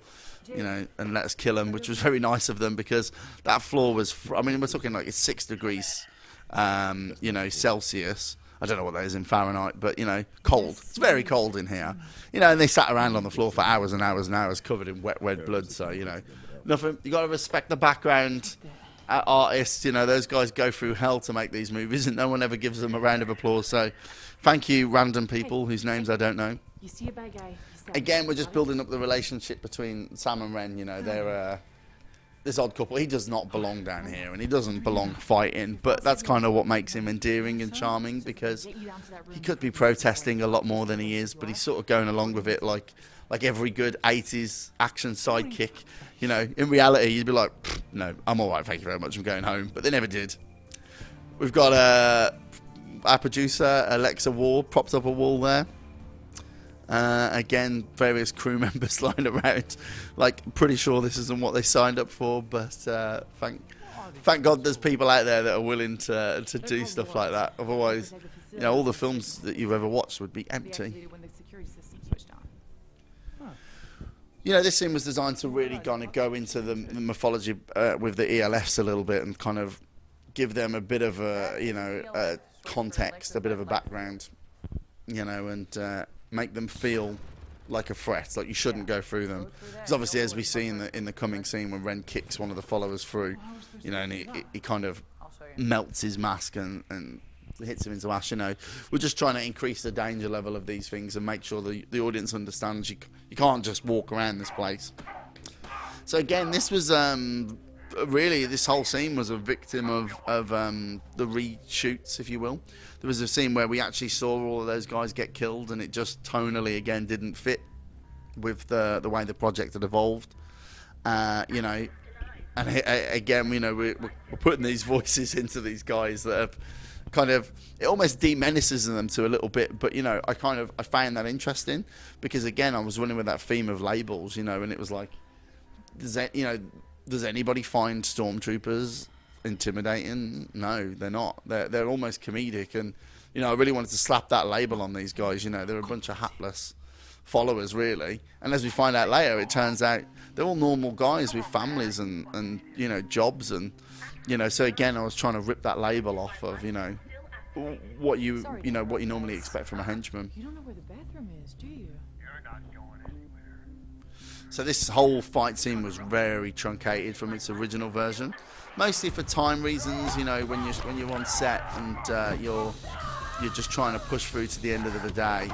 and let us kill them, which was very nice of them because that floor was. I mean, we're talking like it's 6 degrees, Celsius. I don't know what that is in Fahrenheit, but cold. It's very cold in here, And they sat around on the floor for hours and hours and hours, covered in wet red blood. So nothing. You got to respect the background. Artists, those guys go through hell to make these movies, and no one ever gives them a round of applause. So, thank you, random people whose names I don't know. You see a bad guy. Again, we're just building up the relationship between Sam and Ren. They're this odd couple. He does not belong down here, and he doesn't belong fighting. But that's kind of what makes him endearing and charming, because he could be protesting a lot more than he is, but he's sort of going along with it like every good 80s action sidekick. In reality, you'd be like, no, I'm all right, thank you very much, I'm going home. But they never did. We've got our producer, Alexa Ward, propped up a wall there. Again, various crew members lying around. Pretty sure this isn't what they signed up for, but thank God there's people out there that are willing to do stuff like that. Otherwise, all the films that you've ever watched would be empty. This scene was designed to really kind of go into the mythology with the ELFs a little bit and kind of give them a bit of a context, a bit of a background, and make them feel like a threat, like you shouldn't go through them. Because obviously, as we see in the coming scene when Ren kicks one of the followers through, and he kind of melts his mask and hits him into ash. We're just trying to increase the danger level of these things and make sure the audience understands you can't just walk around this place. So again, this was really, this whole scene was a victim of the reshoots, if you will. There was a scene where we actually saw all of those guys get killed, and it just tonally again didn't fit with the way the project had evolved. And again, we're putting these voices into these guys that have kind of, it almost demenaces them to a little bit, but I found that interesting because again I was running with that theme of labels, and it was like, does anybody find stormtroopers intimidating? No, they're not. They're almost comedic, and I really wanted to slap that label on these guys. They're a bunch of hapless followers, really. And as we find out later, it turns out they're all normal guys with families and jobs, and so again, I was trying to rip that label off of what you normally expect from a henchman. You don't know where the bathroom is, do you? You're not going anywhere. So this whole fight scene was very truncated from its original version, mostly for time reasons. When you're on set and you're just trying to push through to the end of the day.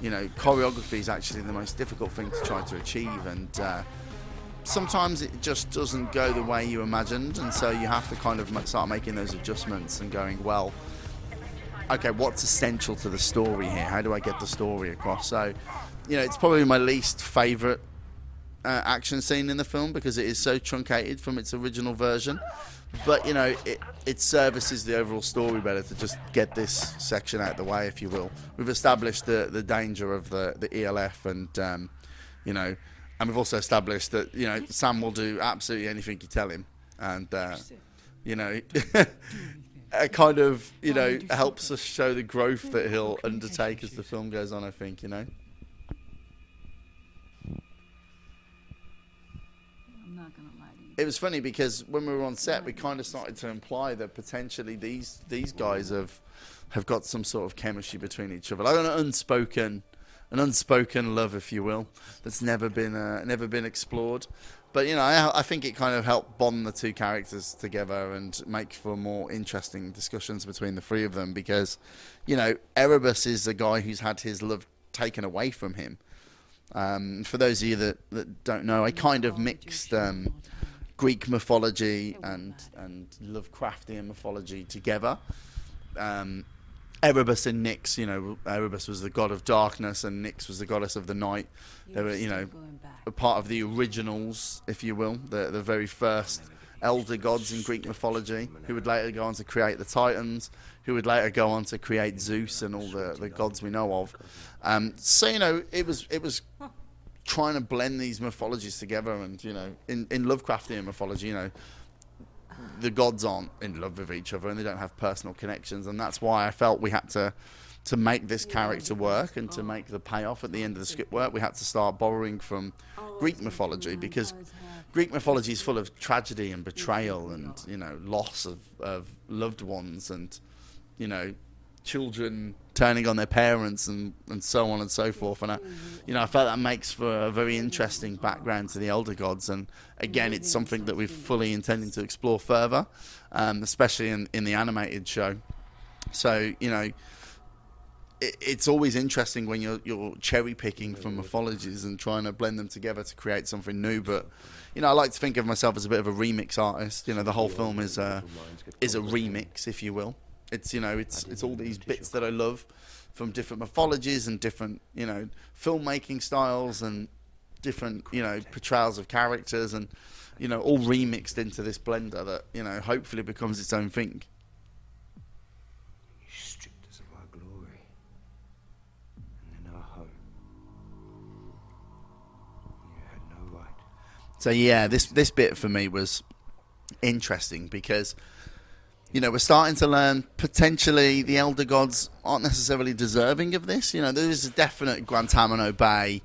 Choreography is actually the most difficult thing to try to achieve, and sometimes it just doesn't go the way you imagined, and so you have to kind of start making those adjustments and going, well, okay, what's essential to the story here? How do I get the story across? So, it's probably my least favourite action scene in the film because it is so truncated from its original version. But, it services the overall story better to just get this section out of the way, if you will. We've established the danger of the ELF and, and we've also established that, Sam will do absolutely anything you tell him. And, it kind of, helps us show the growth that he'll undertake as the film goes on, I think, I'm not gonna lie to you. It was funny because when we were on set, we kind of started to imply that potentially these guys have got some sort of chemistry between each other, like an unspoken love, if you will, that's never been explored. But I think it kind of helped bond the two characters together and make for more interesting discussions between the three of them because, Erebus is a guy who's had his love taken away from him. For those of you that don't know, I kind of mixed Greek mythology and Lovecraftian mythology together. Erebus and Nyx, Erebus was the god of darkness and Nyx was the goddess of the night. They were, a part of the originals, if you will, the very first elder gods in Greek mythology, who would later go on to create the Titans, who would later go on to create Zeus and all the gods we know of. So, it was trying to blend these mythologies together, and, in Lovecraftian mythology, the gods aren't in love with each other and they don't have personal connections, and that's why I felt we had to to make this character work and to make the payoff at the end of the script work, we had to start borrowing from Greek mythology, because Greek mythology is full of tragedy and betrayal and, you know, loss of loved ones and, you know, children turning on their parents and so on and so forth. And I felt that makes for a very interesting background to the Elder Gods. And again, it's something that we're fully intending to explore further, especially in the animated show. So, you know, it's always interesting when you're cherry picking from mythologies and trying to blend them together to create something new. But, you know, I like to think of myself as a bit of a remix artist. You know, the whole film is a remix, if you will. It's, you know, it's all these bits that I love from different mythologies and different, you know, filmmaking styles and different, you know, portrayals of characters, and, you know, all remixed into this blender that, you know, hopefully becomes its own thing. You stripped us of our glory, and then our home. You had no right. So yeah, this bit for me was interesting because, you know, we're starting to learn potentially the Elder Gods aren't necessarily deserving of this. You know, there is a definite Guantanamo Bay,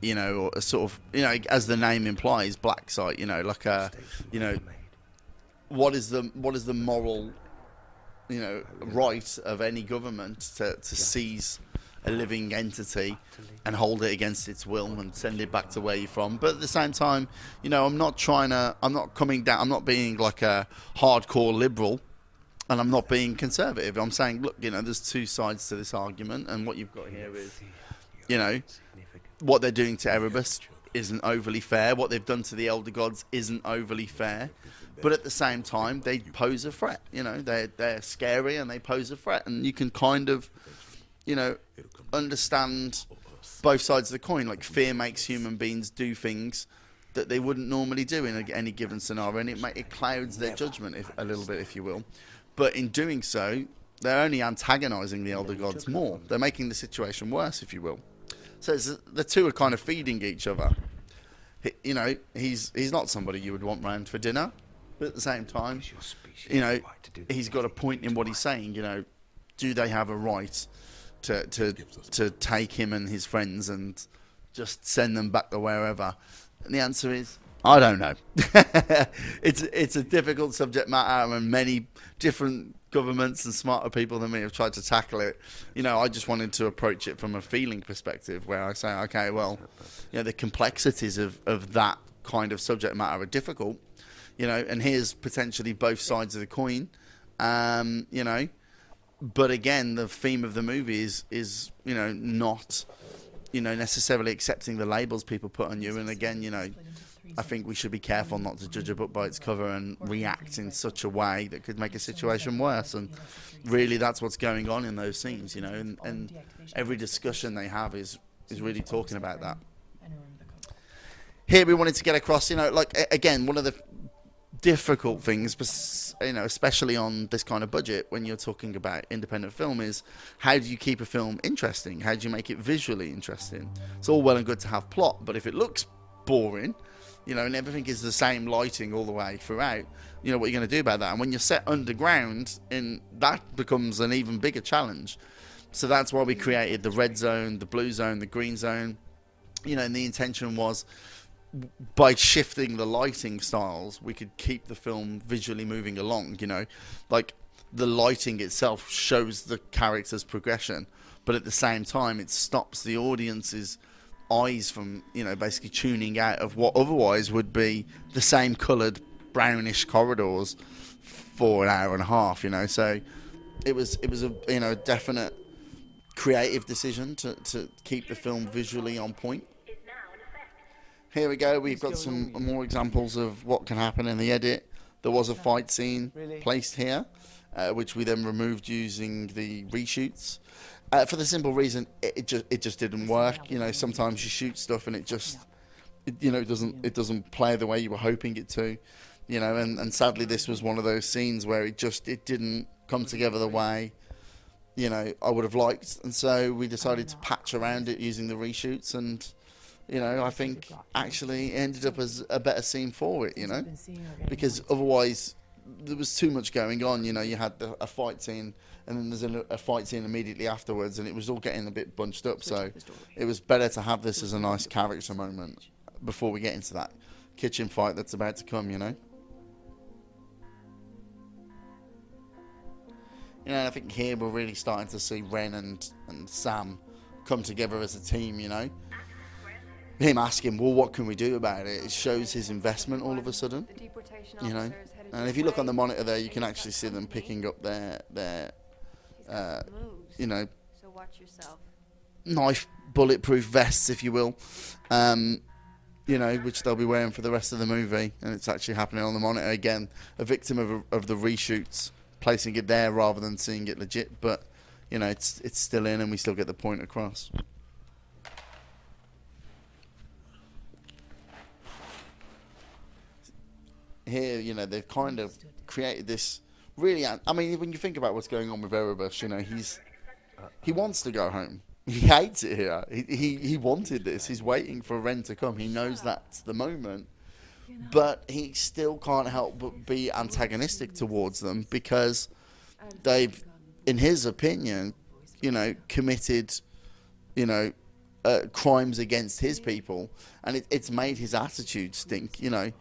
you know, or a sort of, you know, as the name implies, black site. You know, like a, you know, what is the moral, you know, right of any government to seize a living entity and hold it against its will and send it back to where you're from. But at the same time, you know, I'm not coming down, I'm not being like a hardcore liberal, and I'm not being conservative. I'm saying, look, you know, there's two sides to this argument, and what you've got here is, you know, what they're doing to Erebus isn't overly fair. What they've done to the Elder Gods isn't overly fair. But at the same time, they pose a threat. You know, they're scary and they pose a threat. And you can kind of, you know, understand both sides of the coin. Like, fear makes human beings do things that they wouldn't normally do in any given scenario, and it clouds their judgment a little bit, if you will. But in doing so, they're only antagonising the Elder Gods more. They're making the situation worse, if you will. So the two are kind of feeding each other. You know, he's not somebody you would want round for dinner, but at the same time, you know, he's got a point in what he's saying. You know, do they have a right to take him and his friends and just send them back to wherever? And the answer is, I don't know. It's a difficult subject matter, and many different governments and smarter people than me have tried to tackle it. You know, I just wanted to approach it from a feeling perspective, where I say, okay, well, you know, the complexities of that kind of subject matter are difficult. You know, and here's potentially both sides of the coin. You know, but again, the theme of the movie is you know, not, you know, necessarily accepting the labels people put on you. And again, you know, I think we should be careful not to judge a book by its cover and react in such a way that could make a situation worse. And really, that's what's going on in those scenes, you know. And every discussion they have is really talking about that. Here we wanted to get across, you know, like, again, one of the difficult things, you know, especially on this kind of budget when you're talking about independent film, is how do you keep a film interesting? How do you make it visually interesting? It's all well and good to have plot, but if it looks boring, you know, and everything is the same lighting all the way throughout, you know, what you're going to do about that? And when you're set underground, that becomes an even bigger challenge. So that's why we created the red zone, the blue zone, the green zone, you know, and the intention was, by shifting the lighting styles, we could keep the film visually moving along, you know. Like, the lighting itself shows the character's progression, but at the same time, it stops the audience's eyes from, you know, basically tuning out of what otherwise would be the same coloured brownish corridors for an hour and a half, you know. So it was a, you know, definite creative decision to keep the film visually on point. Here we go, we've got some more examples of what can happen in the edit. There was a fight scene placed here, which we then removed using the reshoots. For the simple reason, it just didn't work. You know, sometimes you shoot stuff and it doesn't play the way you were hoping it to. You know, and sadly this was one of those scenes where it didn't come together the way, you know, I would have liked. And so we decided to patch around it using the reshoots, and, you know, I think actually it ended up as a better scene for it, you know, because otherwise there was too much going on. You know, you had a fight scene, and then there's a fight scene immediately afterwards, and it was all getting a bit bunched up. So it was better to have this as a nice character moment before we get into that kitchen fight that's about to come. You know. You know, I think here we're really starting to see Ren and Sam come together as a team, you know. Him asking, well, what can we do about it? It shows his investment all of a sudden, you know. And if you look on the monitor there, you can actually see them picking up their you know, So watch yourself. knife bulletproof vests, if you will, you know, which they'll be wearing for the rest of the movie. And it's actually happening on the monitor again, a victim of the reshoots, placing it there rather than seeing it legit. But, you know, it's still in and we still get the point across. Here, you know, they've kind of created this really... I mean, when you think about what's going on with Erebus, you know, he wants to go home. He hates it here. He wanted this. He's waiting for Ren to come. He knows that's the moment. But he still can't help but be antagonistic towards them because they've, in his opinion, you know, committed, you know, crimes against his people. And it's made his attitude stink, you know.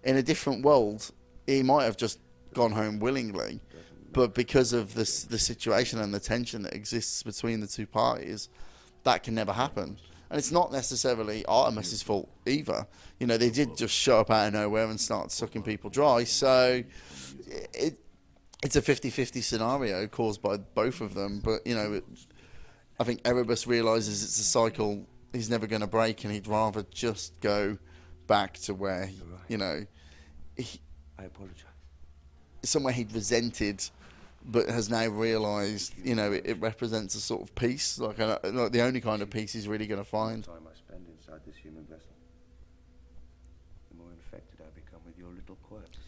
In a different world, he might have just gone home willingly. But because of the situation and the tension that exists between the two parties, that can never happen. And it's not necessarily Artemis's fault either. You know, they did just show up out of nowhere and start sucking people dry. So it's a 50-50 scenario caused by both of them. But, you know, I think Erebus realises it's a cycle he's never going to break, and he'd rather just go back to where, you know, I apologize. somewhere he'd resented, but has now realised, you know, it represents a sort of peace, like the only kind of peace he's really going to find. The time I spend inside this human vessel, the more infected I become with your little quirks.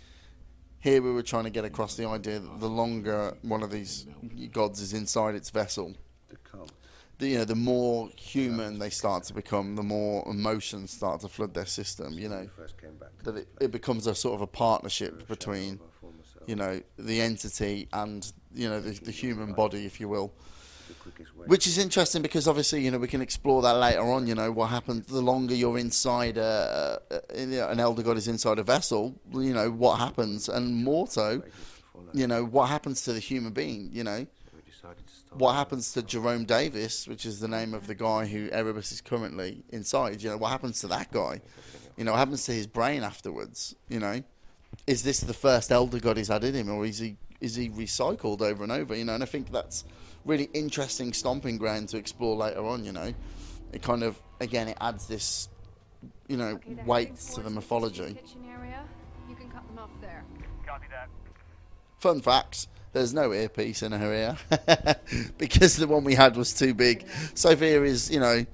Here we were trying to get across the idea that the longer one of these gods is inside its vessel, The cult. you know, the more human they start to become, the more emotions start to flood their system, you know, First came back to that this it becomes a sort of a partnership between, of our former self. you know, the entity and, you know, the human body, if you will. The quickest way. Which is interesting because obviously, you know, we can explore that later on, you know, what happens the longer you're inside, an elder god is inside a vessel, you know, what happens, and more so, you know, what happens to the human being, you know. We decided to start. What happens to Jerome Davis, which is the name of the guy who Erebus is currently inside, you know, what happens to that guy? You know, what happens to his brain afterwards, you know? Is this the first elder god he's had in him, or is he recycled over and over, you know? And I think that's really interesting stomping ground to explore later on, you know. It kind of, again, it adds this, you know, weight to the mythology. Kitchen area. You can cut them off there. Copy that. Fun facts, there's no earpiece in her ear because the one we had was too big. Sophia is, you know,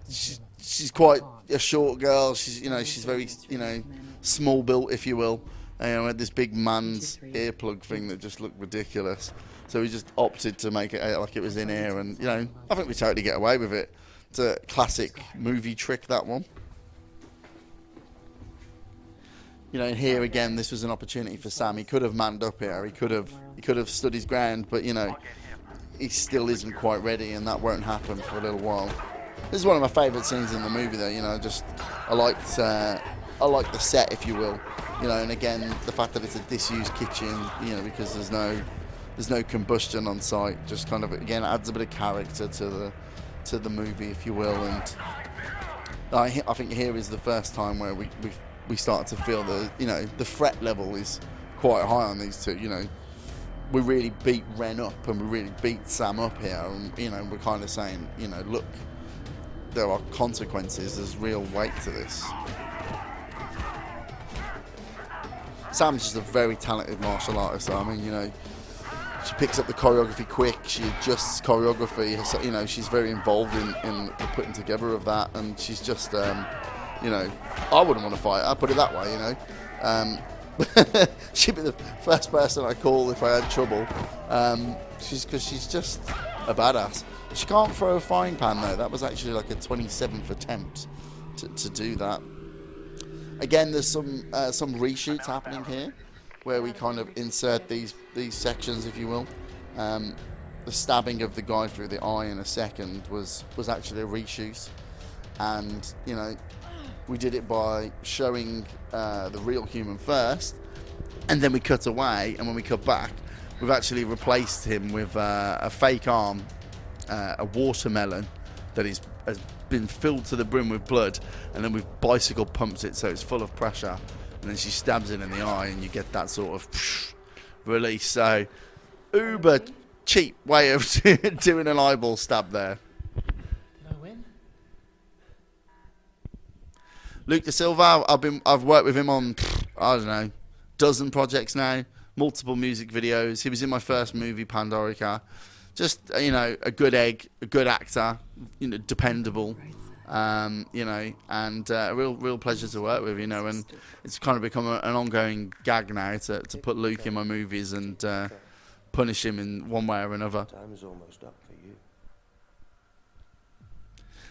she's quite a short girl. She's, you know, she's very, you know, small built, if you will. And, you know, had this big man's earplug thing that just looked ridiculous. So we just opted to make it like it was in ear, and, you know, I think we totally get away with it. It's a classic movie trick, that one. You know, here again, this was an opportunity for Sam. He could have manned up here. He could have stood his ground, but, you know, he still isn't quite ready, and that won't happen for a little while. This is one of my favourite scenes in the movie, though. You know, just I liked the set, if you will. You know, and again, the fact that it's a disused kitchen, you know, because there's no combustion on site, just kind of, again, adds a bit of character to the movie, if you will. And I think here is the first time where we start to feel the threat level is quite high on these two. You know, we really beat Ren up and we really beat Sam up here, and, you know, we're kind of saying, you know, look, there are consequences, there's real weight to this. Sam's just a very talented martial artist, though. I mean, you know, she picks up the choreography quick, she adjusts choreography, so, you know, she's very involved in the putting together of that, and she's just, you know, I wouldn't want to fight her, put it that way, you know. She'd be the first person I call if I had trouble, because she's just a badass. She can't throw a frying pan, though. That was actually like a 27th attempt to do that. Again, there's some reshoots happening here. where we kind of insert these sections, if you will. The stabbing of the guy through the eye in a second was actually a reshoot, and you know, we did it by showing the real human first, and then we cut away, and when we cut back, we've actually replaced him with a fake arm, a watermelon that has been filled to the brim with blood, and then we've bicycle pumped it so it's full of pressure, and then she stabs it in the eye, and you get that sort of release. So uber cheap way of doing an eyeball stab there. No win. Luke Da Silva, I've worked with him on, I don't know, dozen projects now, multiple music videos. He was in my first movie, Pandorica. Just, you know, a good egg, a good actor, you know, dependable, you know, and a real pleasure to work with, you know, and it's kind of become an ongoing gag now to put Luke in my movies and punish him in one way or another. Time is almost up for you.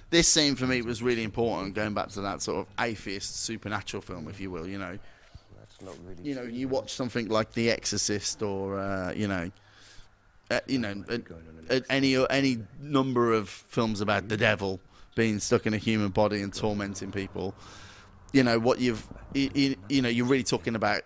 This scene for me was really important, going back to that sort of atheist supernatural film, if you will, you know. That's not really. You know, you watch something like The Exorcist or, you know, any number of films about the devil being stuck in a human body and tormenting people. You know, what you know, you're really talking about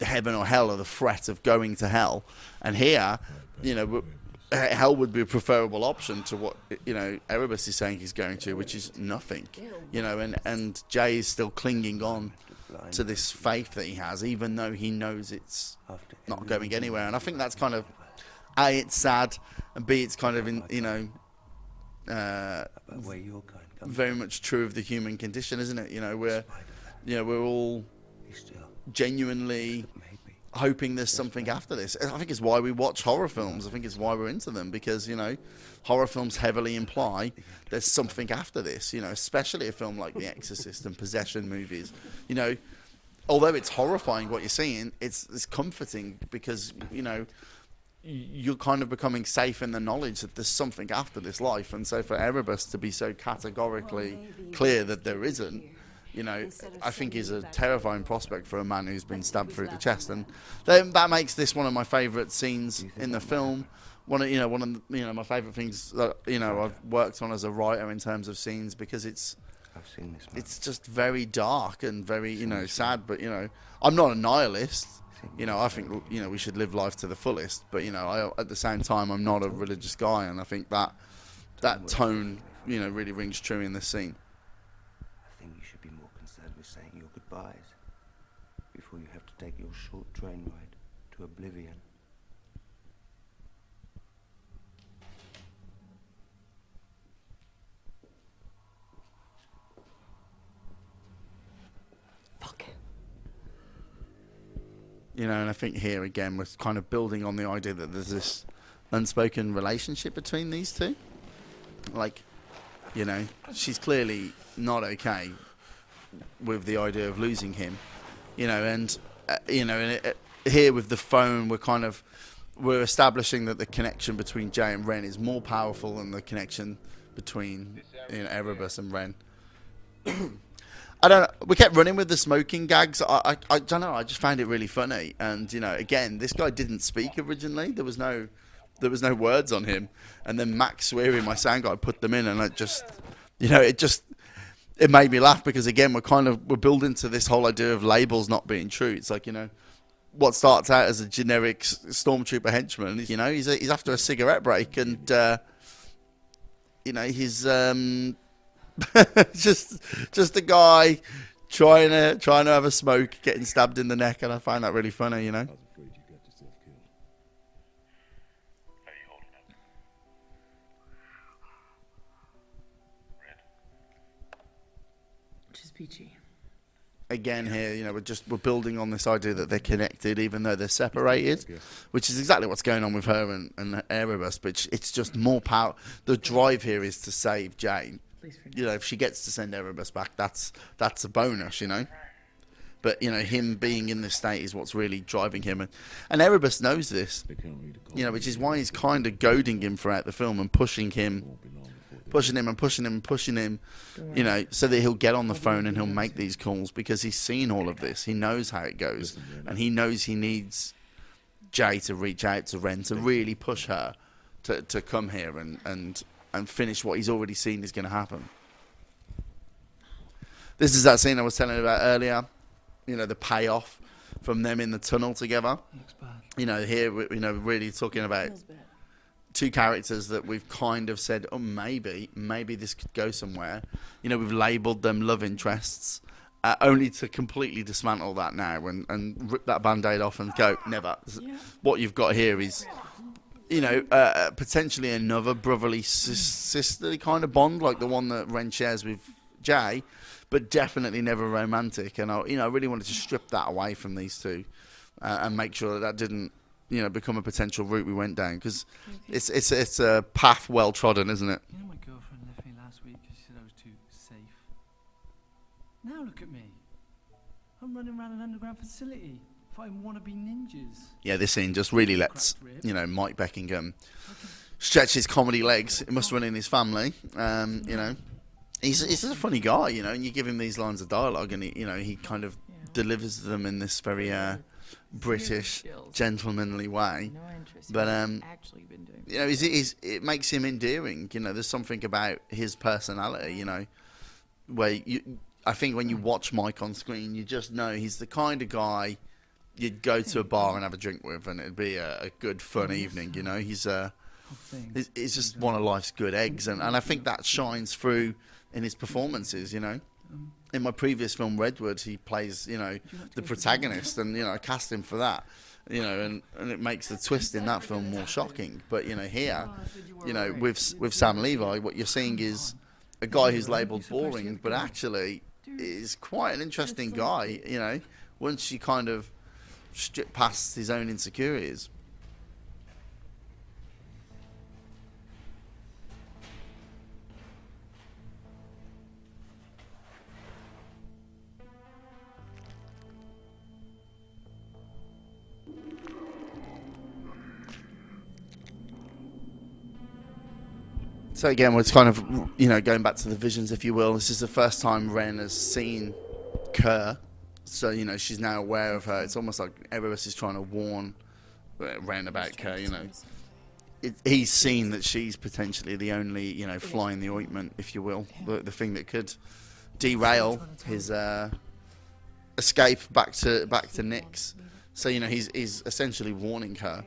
heaven or hell, or the threat of going to hell. And here, you know, hell would be a preferable option to what, you know, Erebus is saying he's going to, which is nothing. You know, and Jay is still clinging on to this faith that he has, even though he knows it's not going anywhere. And I think that's kind of, A, it's sad, and B, it's kind of, you know, very much true of the human condition, isn't it? You know, we're all genuinely hoping there's something after this. I think it's why we watch horror films. I think it's why we're into them, because, you know, horror films heavily imply there's something after this, you know, especially a film like The Exorcist and possession movies. You know, although it's horrifying what you're seeing, it's comforting, because, you know, you're kind of becoming safe in the knowledge that there's something after this life. And so for Erebus to be so categorically clear that there isn't, you know, I think is a terrifying prospect for a man who's been stabbed through the chest. And that makes this one of my favourite scenes in the film. One of my favourite things that, you know, I've worked on as a writer in terms of scenes, because it's just very dark and very, you know, sad. But, you know, I'm not a nihilist. You know, I think, you know, we should live life to the fullest. But, you know, at the same time, I'm not a religious guy, and I think that tone, you know, really rings true in this scene. I think you should be more concerned with saying your goodbyes before you have to take your short train ride to oblivion. Fuck. You know, and I think here again we're kind of building on the idea that there's this unspoken relationship between these two. Like, you know, she's clearly not okay with the idea of losing him. You know, and here with the phone, we're establishing that the connection between Jay and Ren is more powerful than the connection between, you know, Erebus and Ren. I don't know. We kept running with the smoking gags. I don't know. I just found it really funny. And, you know, again, this guy didn't speak originally. There was no words on him. And then Max Sweary, my sound guy, put them in, and it just, you know, it made me laugh, because again, we're building to this whole idea of labels not being true. It's like, you know, what starts out as a generic stormtrooper henchman, you know, he's after a cigarette break, and you know, he's just a guy trying to have a smoke, getting stabbed in the neck, and I find that really funny, you know. I was afraid you got yourself killed. How are you holding up? Red. Which is peachy. Again, here, you know, we're building on this idea that they're connected, even though they're separated, which is exactly what's going on with her and Erebus. But it's just more power. The drive here is to save Jane. You know, if she gets to send Erebus back, that's a bonus, you know. But, you know, him being in this state is what's really driving him. And Erebus knows this, you know, which is why he's kind of goading him throughout the film and pushing him pushing him and pushing him and pushing him, you know, so that he'll get on the phone and he'll make these calls because he's seen all of this. He knows how it goes, and he knows he needs Jay to reach out to Ren to really push her to come here and finish what he's already seen is going to happen. This is that scene I was telling you about earlier, you know, the payoff from them in the tunnel together. Looks bad. You know, here, you know, really talking about Feels bad. two characters that we've kind of said, oh, maybe this could go somewhere. You know, we've labelled them love interests, only to completely dismantle that now and rip that Band-Aid off and go, never. What you've got here is, you know, potentially another brotherly sisterly kind of bond, like the one that Ren shares with Jay, but definitely never romantic. And I really wanted to strip that away from these two and make sure that didn't, you know, become a potential route we went down, because it's a path well trodden, isn't it? You know, my girlfriend left me last week because she said I was too safe. Now look at me. I'm running around an underground facility fighting wannabe ninjas. Yeah, this scene just really lets, you know, Mike Beckingham stretch his comedy legs. It must run in his family. You know, he's just a funny guy, you know, and you give him these lines of dialogue and he kind of delivers them in this very British, gentlemanly way. No interest. But Actually been doing. you know, it makes him endearing. You know, there's something about his personality, you know, where I think when you watch Mike on screen, you just know he's the kind of guy you'd go to a bar and have a drink with, and it'd be a good, fun evening. You know, he's just one of life's good eggs, and I think that shines through in his performances. You know, in my previous film Redwood, he plays, you know, the protagonist, and you know, I cast him for that. You know, and it makes the twist in that film more shocking. But you know, here, you know, with Sam Levi, what you're seeing is a guy who's labelled boring, but actually is quite an interesting guy. You know, once you kind of strip past his own insecurities. So again, we're kind of, you know, going back to the visions, if you will. This is the first time Ren has seen Kerr. So, you know, she's now aware of her. It's almost like Erebus is trying to warn Ren about Kerr, you know. He's seen that she's potentially the only, you know, fly in the ointment, if you will. The thing that could derail his escape back to Nyx. So, you know, he's essentially warning her,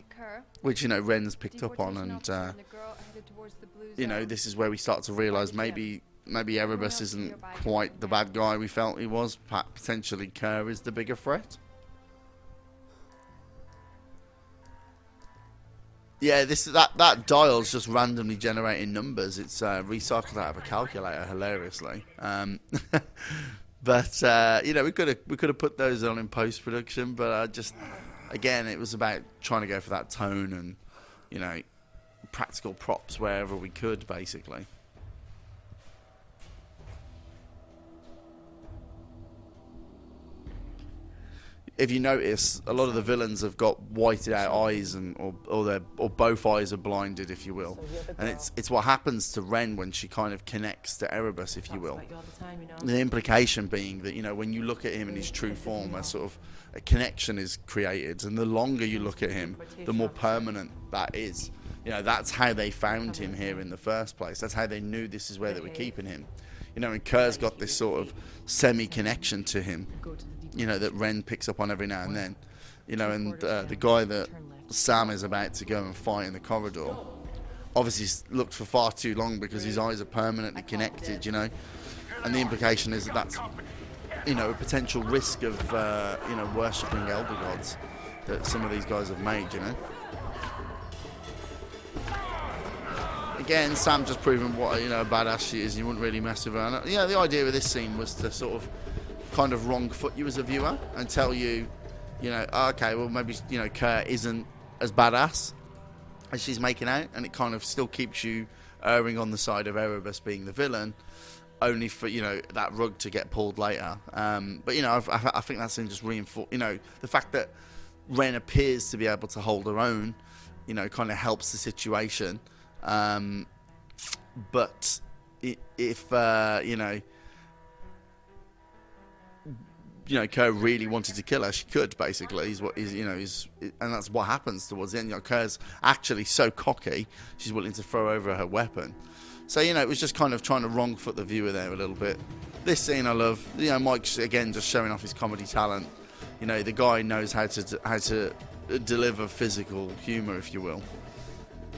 which, you know, Ren's picked up on. And, you know, this is where we start to realise maybe Erebus isn't quite the bad guy we felt he was. Potentially Kerr is the bigger threat. Yeah, that dial's just randomly generating numbers. It's recycled out of a calculator, hilariously. But you know, we could have put those on in post production, but again, it was about trying to go for that tone and, you know, practical props wherever we could, basically. If you notice, a lot of the villains have got whited out eyes, or both eyes are blinded, if you will. And it's what happens to Ren when she kind of connects to Erebus, if you will. The implication being that, you know, when you look at him in his true form, a sort of a connection is created, and the longer you look at him, the more permanent that is. You know, that's how they found him here in the first place. That's how they knew this is where they were keeping him. You know, and Kerr's got this sort of semi-connection to him, you know, that Ren picks up on every now and then. You know, and the guy that Sam is about to go and fight in the corridor obviously looked for far too long because his eyes are permanently connected, you know. And the implication is that that's, you know, a potential risk of, you know, worshipping elder gods that some of these guys have made, you know. Again, Sam just proving what, you know, a badass she is. You wouldn't really mess with her. And, you know, the idea of this scene was to sort of kind of wrong foot you as a viewer and tell you, you know, okay, well, maybe, you know, Kerr isn't as badass as she's making out, and it kind of still keeps you erring on the side of Erebus being the villain, only for, you know, that rug to get pulled later. But, you know, I think that scene just reinforced, you know, the fact that Ren appears to be able to hold her own, you know, kind of helps the situation. But if Kerr really wanted to kill her, she could, basically, and that's what happens towards the end. Kerr's actually so cocky, she's willing to throw over her weapon. So, it was just kind of trying to wrong foot the viewer there a little bit. This scene I love. Mike's, again, just showing off his comedy talent. The guy knows how to deliver physical humour, if you will.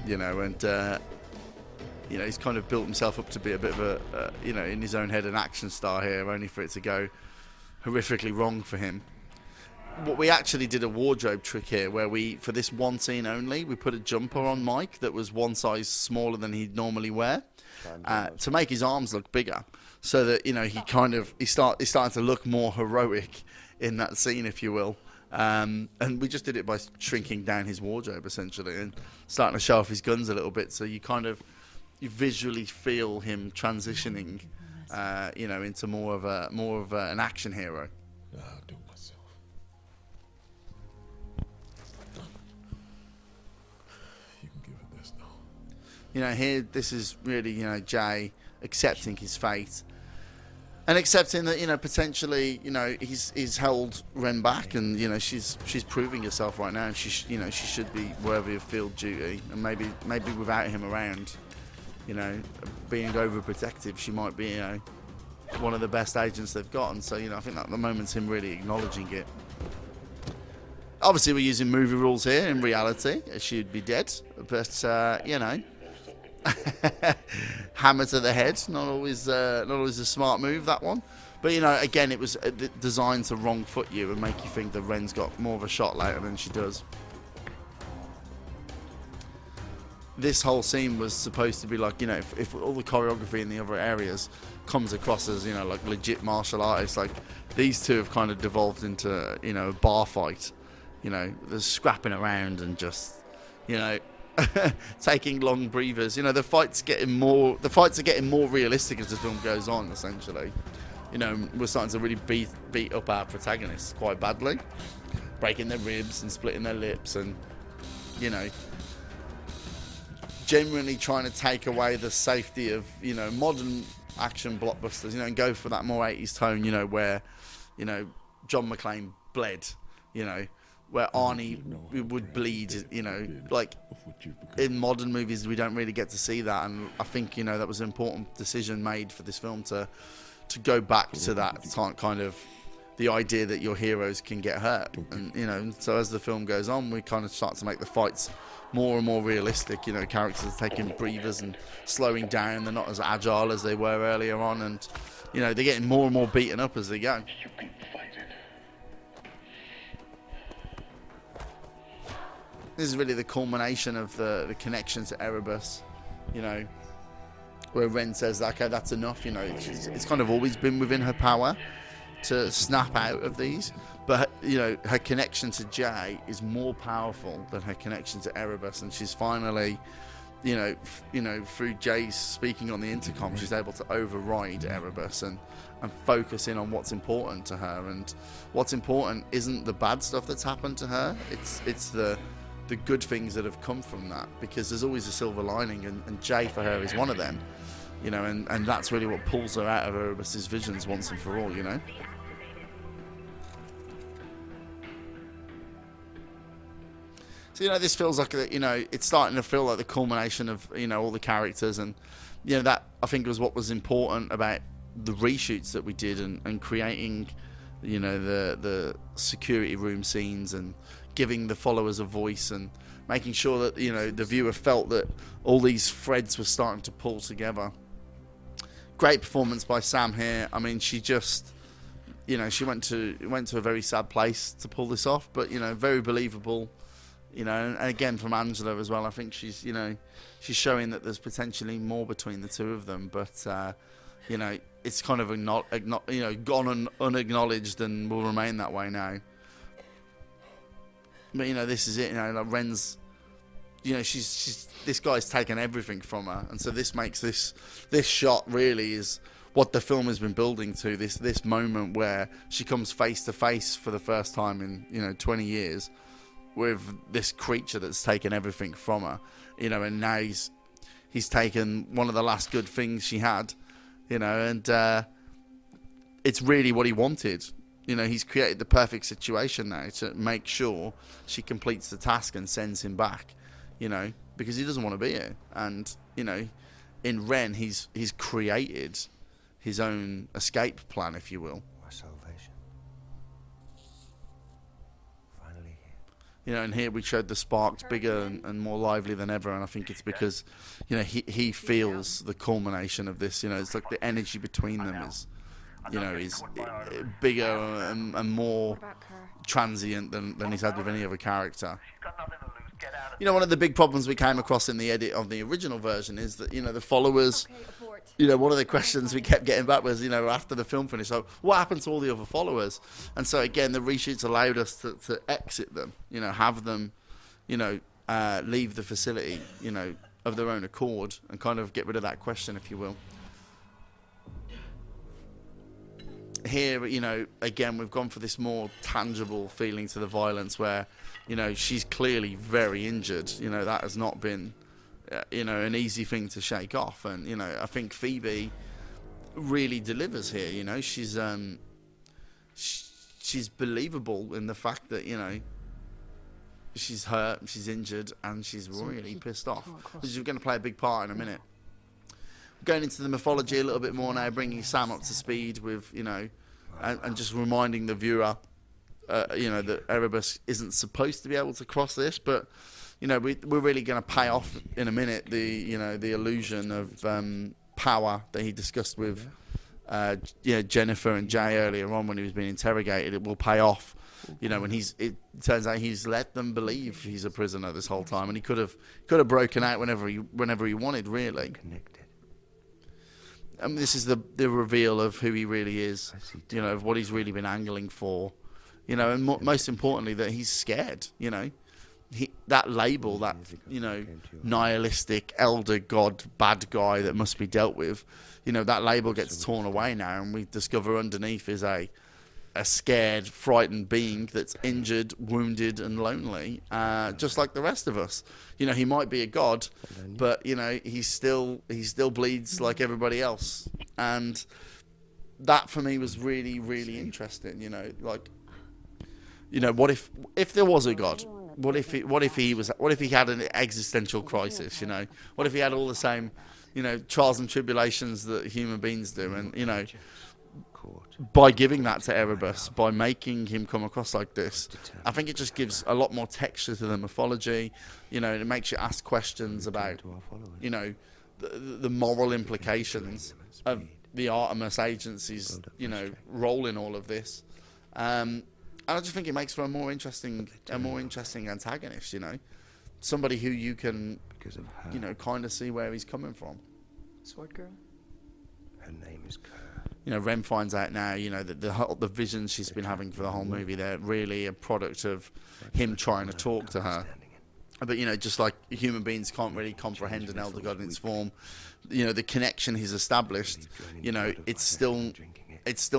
And he's kind of built himself up to be a bit of a, in his own head, an action star here, only for it to go horrifically wrong for him. What we actually did a wardrobe trick here, where for this one scene only, we put a jumper on Mike that was one size smaller than he'd normally wear, to make his arms look bigger, so that he's starting to look more heroic in that scene, if you will. And we just did it by shrinking down his wardrobe essentially and starting to show off his guns a little bit, so you visually feel him transitioning into more of an action hero. I'll do it myself. You can give it this now. Here, this is really, Jay accepting his fate and accepting that, potentially, he's held Ren back, and she's proving herself right now, and she should be worthy of field duty, and maybe without him around, being overprotective, she might be, one of the best agents they've got. And so, I think that the moment's him really acknowledging it. Obviously, we're using movie rules here. In reality, she'd be dead. But, hammer to the head, not always a smart move, that one. But, again, it was designed to wrong foot you and make you think that Ren's got more of a shot later than she does. This whole scene was supposed to be like, if all the choreography in the other areas comes across as, like legit martial artists, like these two have kind of devolved into, a bar fight. They're scrapping around and just, taking long breathers. The fights are getting more realistic as the film goes on, essentially. We're starting to really beat up our protagonists quite badly, breaking their ribs and splitting their lips, and, genuinely trying to take away the safety of, modern action blockbusters, and go for that more 80s tone, where, John McClane bled, where Arnie would bleed, like in modern movies we don't really get to see that, and I think, that was an important decision made for this film to go back to that kind of the idea that your heroes can get hurt, and so as the film goes on, we kind of start to make the fights more and more realistic. Characters are taking breathers and slowing down. They're not as agile as they were earlier on, and they're getting more and more beaten up as they go. You can fight it. This is really the culmination of the connection to Erebus, where Ren says, okay, that's enough. It's kind of always been within her power to snap out of these, but her connection to Jay is more powerful than her connection to Erebus, and she's finally, through Jay's speaking on the intercom, she's able to override Erebus and focus in on what's important to her. And what's important isn't the bad stuff that's happened to her, it's the good things that have come from that, because there's always a silver lining, and Jay for her is one of them, and that's really what pulls her out of Erebus's visions once and for all. So, this feels like, it's starting to feel like the culmination of, all the characters, and, that I think was what was important about the reshoots that we did, and creating, the security room scenes, and giving the followers a voice, and making sure that, the viewer felt that all these threads were starting to pull together. Great performance by Sam here. I mean, she just, she went to a very sad place to pull this off, but, very believable. And again from Angela as well. I think she's showing that there's potentially more between the two of them, but it's kind of gone unacknowledged and will remain that way now. But this is it. Like Ren's, she's this guy's taken everything from her, and so this makes this shot really is what the film has been building to. This moment where she comes face to face for the first time in 20 years. With this creature that's taken everything from her, and now he's taken one of the last good things she had, you know, and it's really what he wanted. You know, he's created the perfect situation now to make sure she completes the task and sends him back, you know, because he doesn't want to be here. And, you know, in Ren, he's created his own escape plan, if you will. My salvation. Finally here. You know, and here we showed the sparks bigger and more lively than ever, and I think it's because, you know, he feels the culmination of this. You know, it's like the energy between them is, you know, is bigger and more What about Kerr? transient than he's had with any other character. You know, one of the big problems we came across in the edit of the original version is that, you know, the followers, Okay, abort. you know, one of the questions we kept getting back was, you know, after the film finished, so what happened to all the other followers? And so, again, the reshoots allowed us to exit them, you know, have them, you know, leave the facility, you know, of their own accord and kind of get rid of that question, if you will. Here, you know, again, we've gone for this more tangible feeling to the violence where, you know, she's clearly very injured. You know, that has not been, you know, an easy thing to shake off. And, you know, I think Phoebe really delivers here. You know, she's believable in the fact that, you know, she's hurt, she's injured, and she's really pissed off. Which is going to play a big part in a minute. Going into the mythology a little bit more now, bringing Sam up to speed with, you know, and just reminding the viewer, you know, that Erebus isn't supposed to be able to cross this, but, you know, we're really going to pay off in a minute the, you know, the illusion of power that he discussed with, you know, Jennifer and Jay earlier on when he was being interrogated. It will pay off, you know, when it turns out he's let them believe he's a prisoner this whole time, and he could have broken out whenever he wanted, really. Connected. I mean, this is the reveal of who he really is, you know, of what he's really been angling for, you know, and most importantly that he's scared, you know. That label, that, you know, nihilistic elder god bad guy that must be dealt with, you know, that label gets torn away now, and we discover underneath is a scared, frightened being that's injured, wounded, and lonely, just like the rest of us. You know, he might be a god, but, you know, he still bleeds like everybody else. And that for me was really, really interesting. You know, like, you know, what if there was a god? What if he had an existential crisis? You know, what if he had all the same, you know, trials and tribulations that human beings do? And, you know, by giving that to Erebus, by making him come across like this, I think it just gives a lot more texture to the mythology. You know, and it makes you ask questions about, you know, the moral implications of the Artemis Agency's, you know, role in all of this. And I just think it makes for a more interesting antagonist. You know, somebody who you can, you know, kind of see where he's coming from. Sword girl? Her name is Kerr. You know, Ren finds out now, you know, that the visions she's been having for the whole movie, they're really a product of him trying to talk to her. But, you know, just like human beings can't really comprehend an elder god in its form, you know, the connection he's established, you know, it's still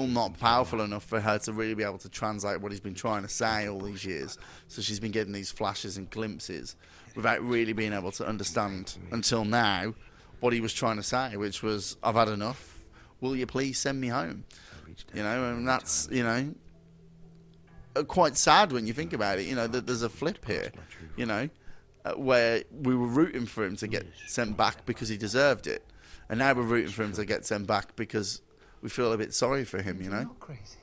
not powerful enough for her to really be able to translate what he's been trying to say all these years. So she's been getting these flashes and glimpses without really being able to understand until now what he was trying to say, which was, I've had enough. Will you please send me home? You know, and that's, you know, quite sad when you think about it. You know, that there's a flip here, you know, where we were rooting for him to get sent back because he deserved it. And now we're rooting for him to get sent back because we feel a bit sorry for him, you know? Not crazy.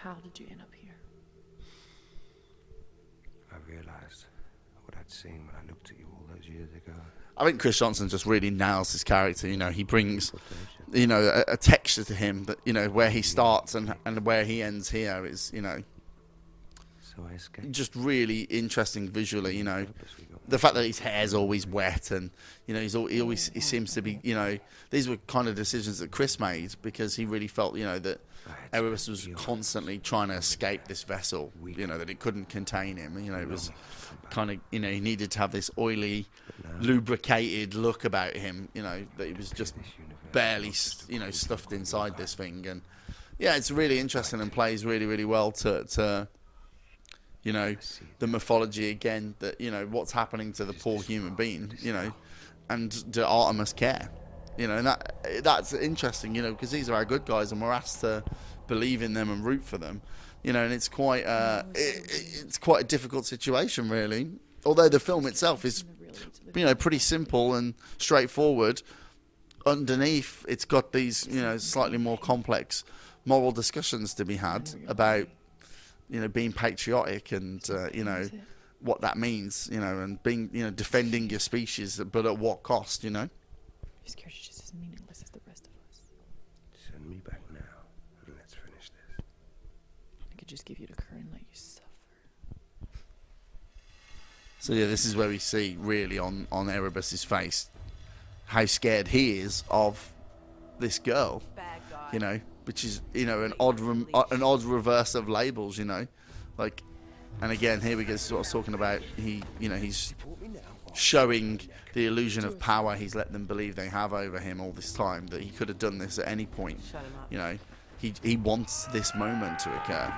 How did you end up here? I realised what I'd seen when I looked at you all those years ago. I think Chris Johnson just really nails his character. You know, he brings, you know, a texture to him that, you know, where he starts and where he ends here is, you know, So I escaped. just really interesting visually. You know, the fact that his hair's always wet and, you know, he seems to be, you know, these were kind of decisions that Chris made because he really felt, you know, that Erebus was constantly trying to escape this vessel, you know, that it couldn't contain him. You know, it was kind of, you know, he needed to have this oily, lubricated look about him, you know, that he was just barely, you know, stuffed inside this thing. And yeah, it's really interesting and plays really, really well to you know, the mythology again, that, you know, what's happening to the poor human being, you know, and do Artemis care? You know, and that's interesting, you know, because these are our good guys and we're asked to believe in them and root for them, you know, and it's quite it's quite a difficult situation, really. Although the film itself is, you know, pretty simple and straightforward, underneath it's got these, you know, slightly more complex moral discussions to be had about, you know, being patriotic and, you know, what that means, you know, and being, you know, defending your species, but at what cost, you know? You're scared she's just as meaningless as the rest of us. Send me back now, and let's finish this. I could just give you the current and let you suffer. So yeah, this is where we see really on Erebus's face how scared he is of this girl, you know, which is, you know, an odd reverse of labels, you know, like, and again here we go, sort of talking about he's showing the illusion of power he's let them believe they have over him all this time, that he could have done this at any point, you know, he wants this moment to occur.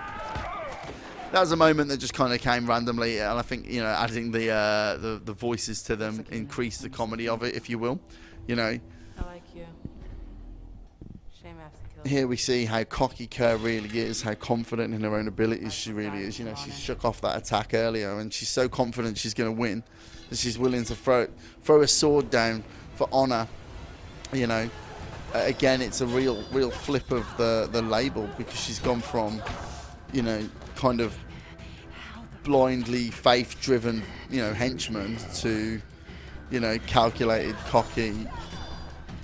That was a moment that just kind of came randomly, and I think, you know, adding the voices to them increased the comedy of it, if you will, you know. I like you. Shame I have to kill you. Here we see how cocky Kerr really is, how confident in her own abilities she really is. You know, she shook off that attack earlier, and she's so confident she's going to win that she's willing to throw a sword down for honor. You know, again, it's a real flip of the label, because she's gone from, you know, kind of blindly faith-driven, you know, henchman to, you know, calculated, cocky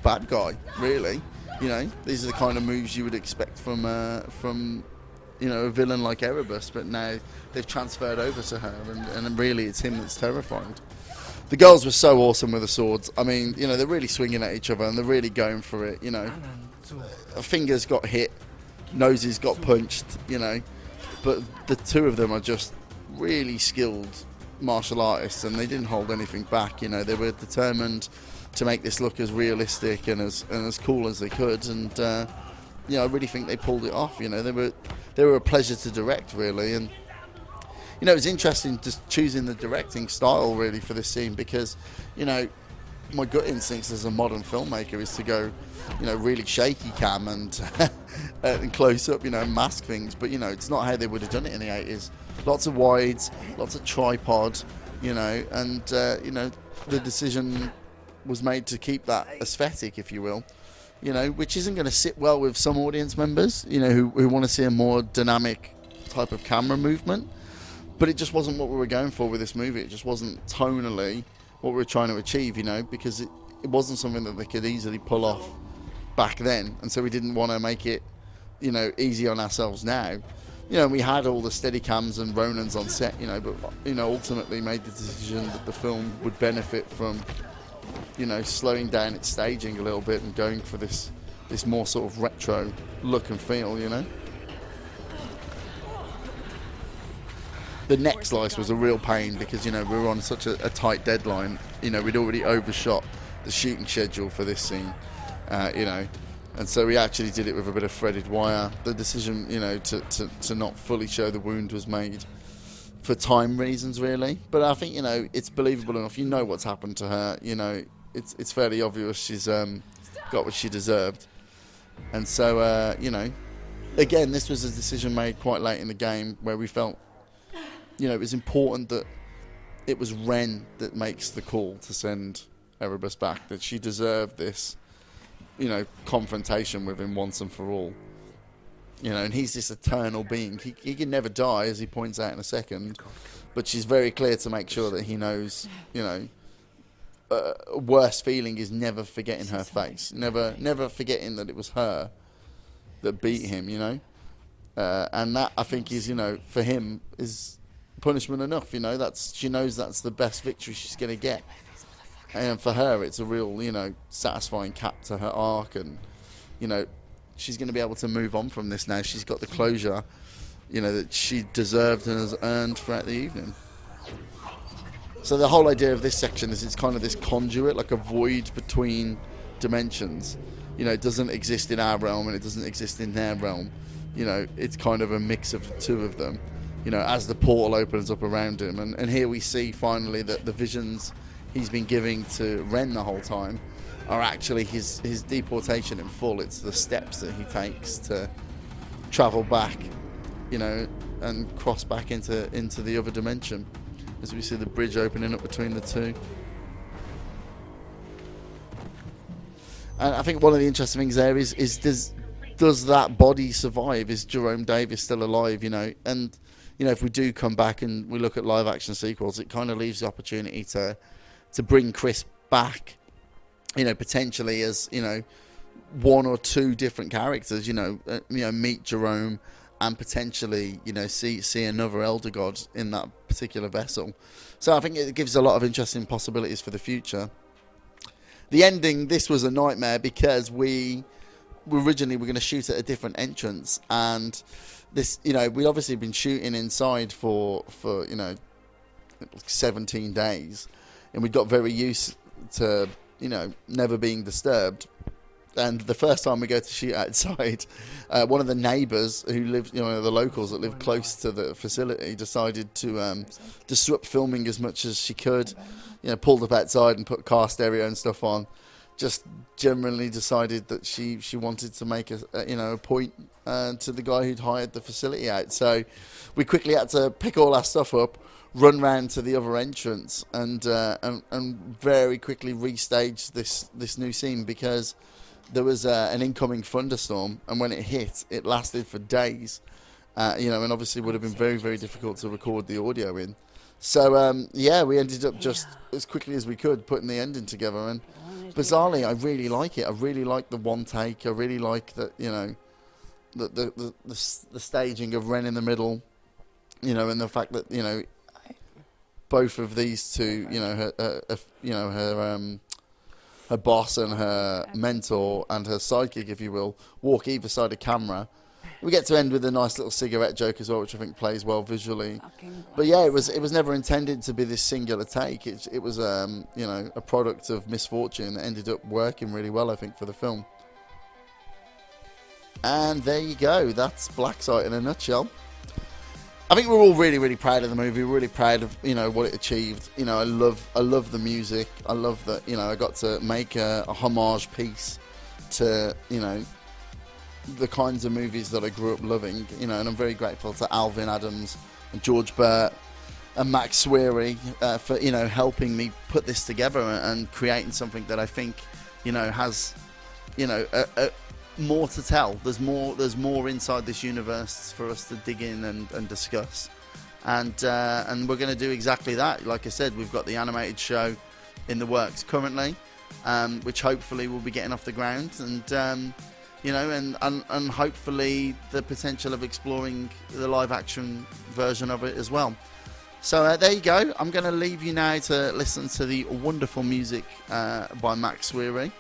bad guy. Really, you know, these are the kind of moves you would expect from you know, a villain like Erebus, but now they've transferred over to her, and really it's him that's terrified. The girls were so awesome with the swords. I mean, you know, they're really swinging at each other and they're really going for it. You know, fingers got hit, noses got punched. You know. But the two of them are just really skilled martial artists, and they didn't hold anything back. You know, they were determined to make this look as realistic and as cool as they could. And you know, I really think they pulled it off. You know, they were a pleasure to direct, really. And you know, it was interesting just choosing the directing style really for this scene, because, you know, my gut instincts as a modern filmmaker is to go, you know, really shaky cam and and close up, you know, mask things. But, you know, it's not how they would have done it in the 80s. Lots of wides, lots of tripod, you know, and, you know, the decision was made to keep that aesthetic, if you will, you know, which isn't going to sit well with some audience members, you know, who want to see a more dynamic type of camera movement. But it just wasn't what we were going for with this movie. It just wasn't tonally what we were trying to achieve, you know, because it wasn't something that they could easily pull off back then. And so we didn't want to make it, you know, easy on ourselves now. You know, we had all the Steadicams and Ronins on set, you know, but, you know, ultimately made the decision that the film would benefit from, you know, slowing down its staging a little bit and going for this more sort of retro look and feel, you know. The neck slice was a real pain because, you know, we were on such a tight deadline. You know, we'd already overshot the shooting schedule for this scene, you know, and so we actually did it with a bit of threaded wire. The decision, you know, to not fully show the wound was made for time reasons, really. But I think, you know, it's believable enough. You know what's happened to her. You know, it's fairly obvious she's got what she deserved. And so, you know, again, this was a decision made quite late in the game where we felt, you know, it was important that it was Ren that makes the call to send Erebus back, that she deserved this, you know, confrontation with him once and for all. You know, and he's this eternal being. He can never die, as he points out in a second, but she's very clear to make sure that he knows, you know, a worse feeling is never forgetting her face, never forgetting that it was her that beat him, you know. And that, I think, is, you know, for him is punishment enough, you know. She knows that's the best victory she's going to get. And for her, it's a real, you know, satisfying cap to her arc. And, you know, she's going to be able to move on from this now. She's got the closure, you know, that she deserved and has earned throughout the evening. So the whole idea of this section is it's kind of this conduit, like a void between dimensions. You know, it doesn't exist in our realm and it doesn't exist in their realm. You know, it's kind of a mix of the two of them. you know, as the portal opens up around him. And here we see finally that the visions he's been giving to Ren the whole time are actually his deportation in full. It's the steps that he takes to travel back, you know, and cross back into the other dimension, as we see the bridge opening up between the two. And I think one of the interesting things there is does that body survive? Is Jerome Davis still alive? You know, and you know, if we do come back and we look at live action sequels, it kind of leaves the opportunity to bring Chris back, you know, potentially as, you know, one or two different characters, you know, meet Jerome and potentially, you know, see another Elder God in that particular vessel. So I think it gives a lot of interesting possibilities for the future. The ending, this was a nightmare because we originally were going to shoot at a different entrance, and this, you know, we'd obviously been shooting inside for you know, 17 days, and we got very used to, you know, never being disturbed. And the first time we go to shoot outside, one of the neighbours who lived, you know, the locals that lived close to the facility, decided to disrupt filming as much as she could. You know, pulled up outside and put car stereo and stuff on. Just generally decided that she wanted to make a point to the guy who'd hired the facility out. So we quickly had to pick all our stuff up, run round to the other entrance, and very quickly restage this new scene, because there was an incoming thunderstorm, and when it hit, it lasted for days. You know, and obviously would have been very, very difficult to record the audio in. So yeah, we ended up just as quickly as we could putting the ending together, and bizarrely, I really like it. I really like the one take. I really like that, you know, the staging of Ren in the middle, you know, and the fact that, you know, both of these two, you know, her boss and her mentor and her sidekick, if you will, walk either side of camera. We get to end with a nice little cigarette joke as well, which I think plays well visually. But yeah, it was never intended to be this singular take. It was you know, a product of misfortune that ended up working really well, I think, for the film. And there you go. That's Black Site in a nutshell. I think we're all really, really proud of the movie. We're really proud of, you know, what it achieved. You know, I love the music. I love that, you know, I got to make a homage piece to, you know, the kinds of movies that I grew up loving, you know, and I'm very grateful to Alvin Adams and George Burt and Max Swery for, you know, helping me put this together and creating something that I think, you know, has, you know, more to tell. There's more inside this universe for us to dig in and discuss, and we're going to do exactly that. Like I said, we've got the animated show in the works currently, which hopefully will be getting off the ground, and you know, and hopefully the potential of exploring the live action version of it as well. So there you go. I'm going to leave you now to listen to the wonderful music by Max Swery,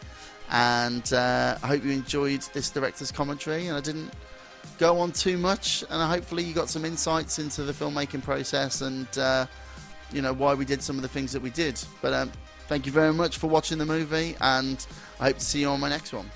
and I hope you enjoyed this director's commentary, and I didn't go on too much, and hopefully you got some insights into the filmmaking process and you know, why we did some of the things that we did. But thank you very much for watching the movie, and I hope to see you on my next one.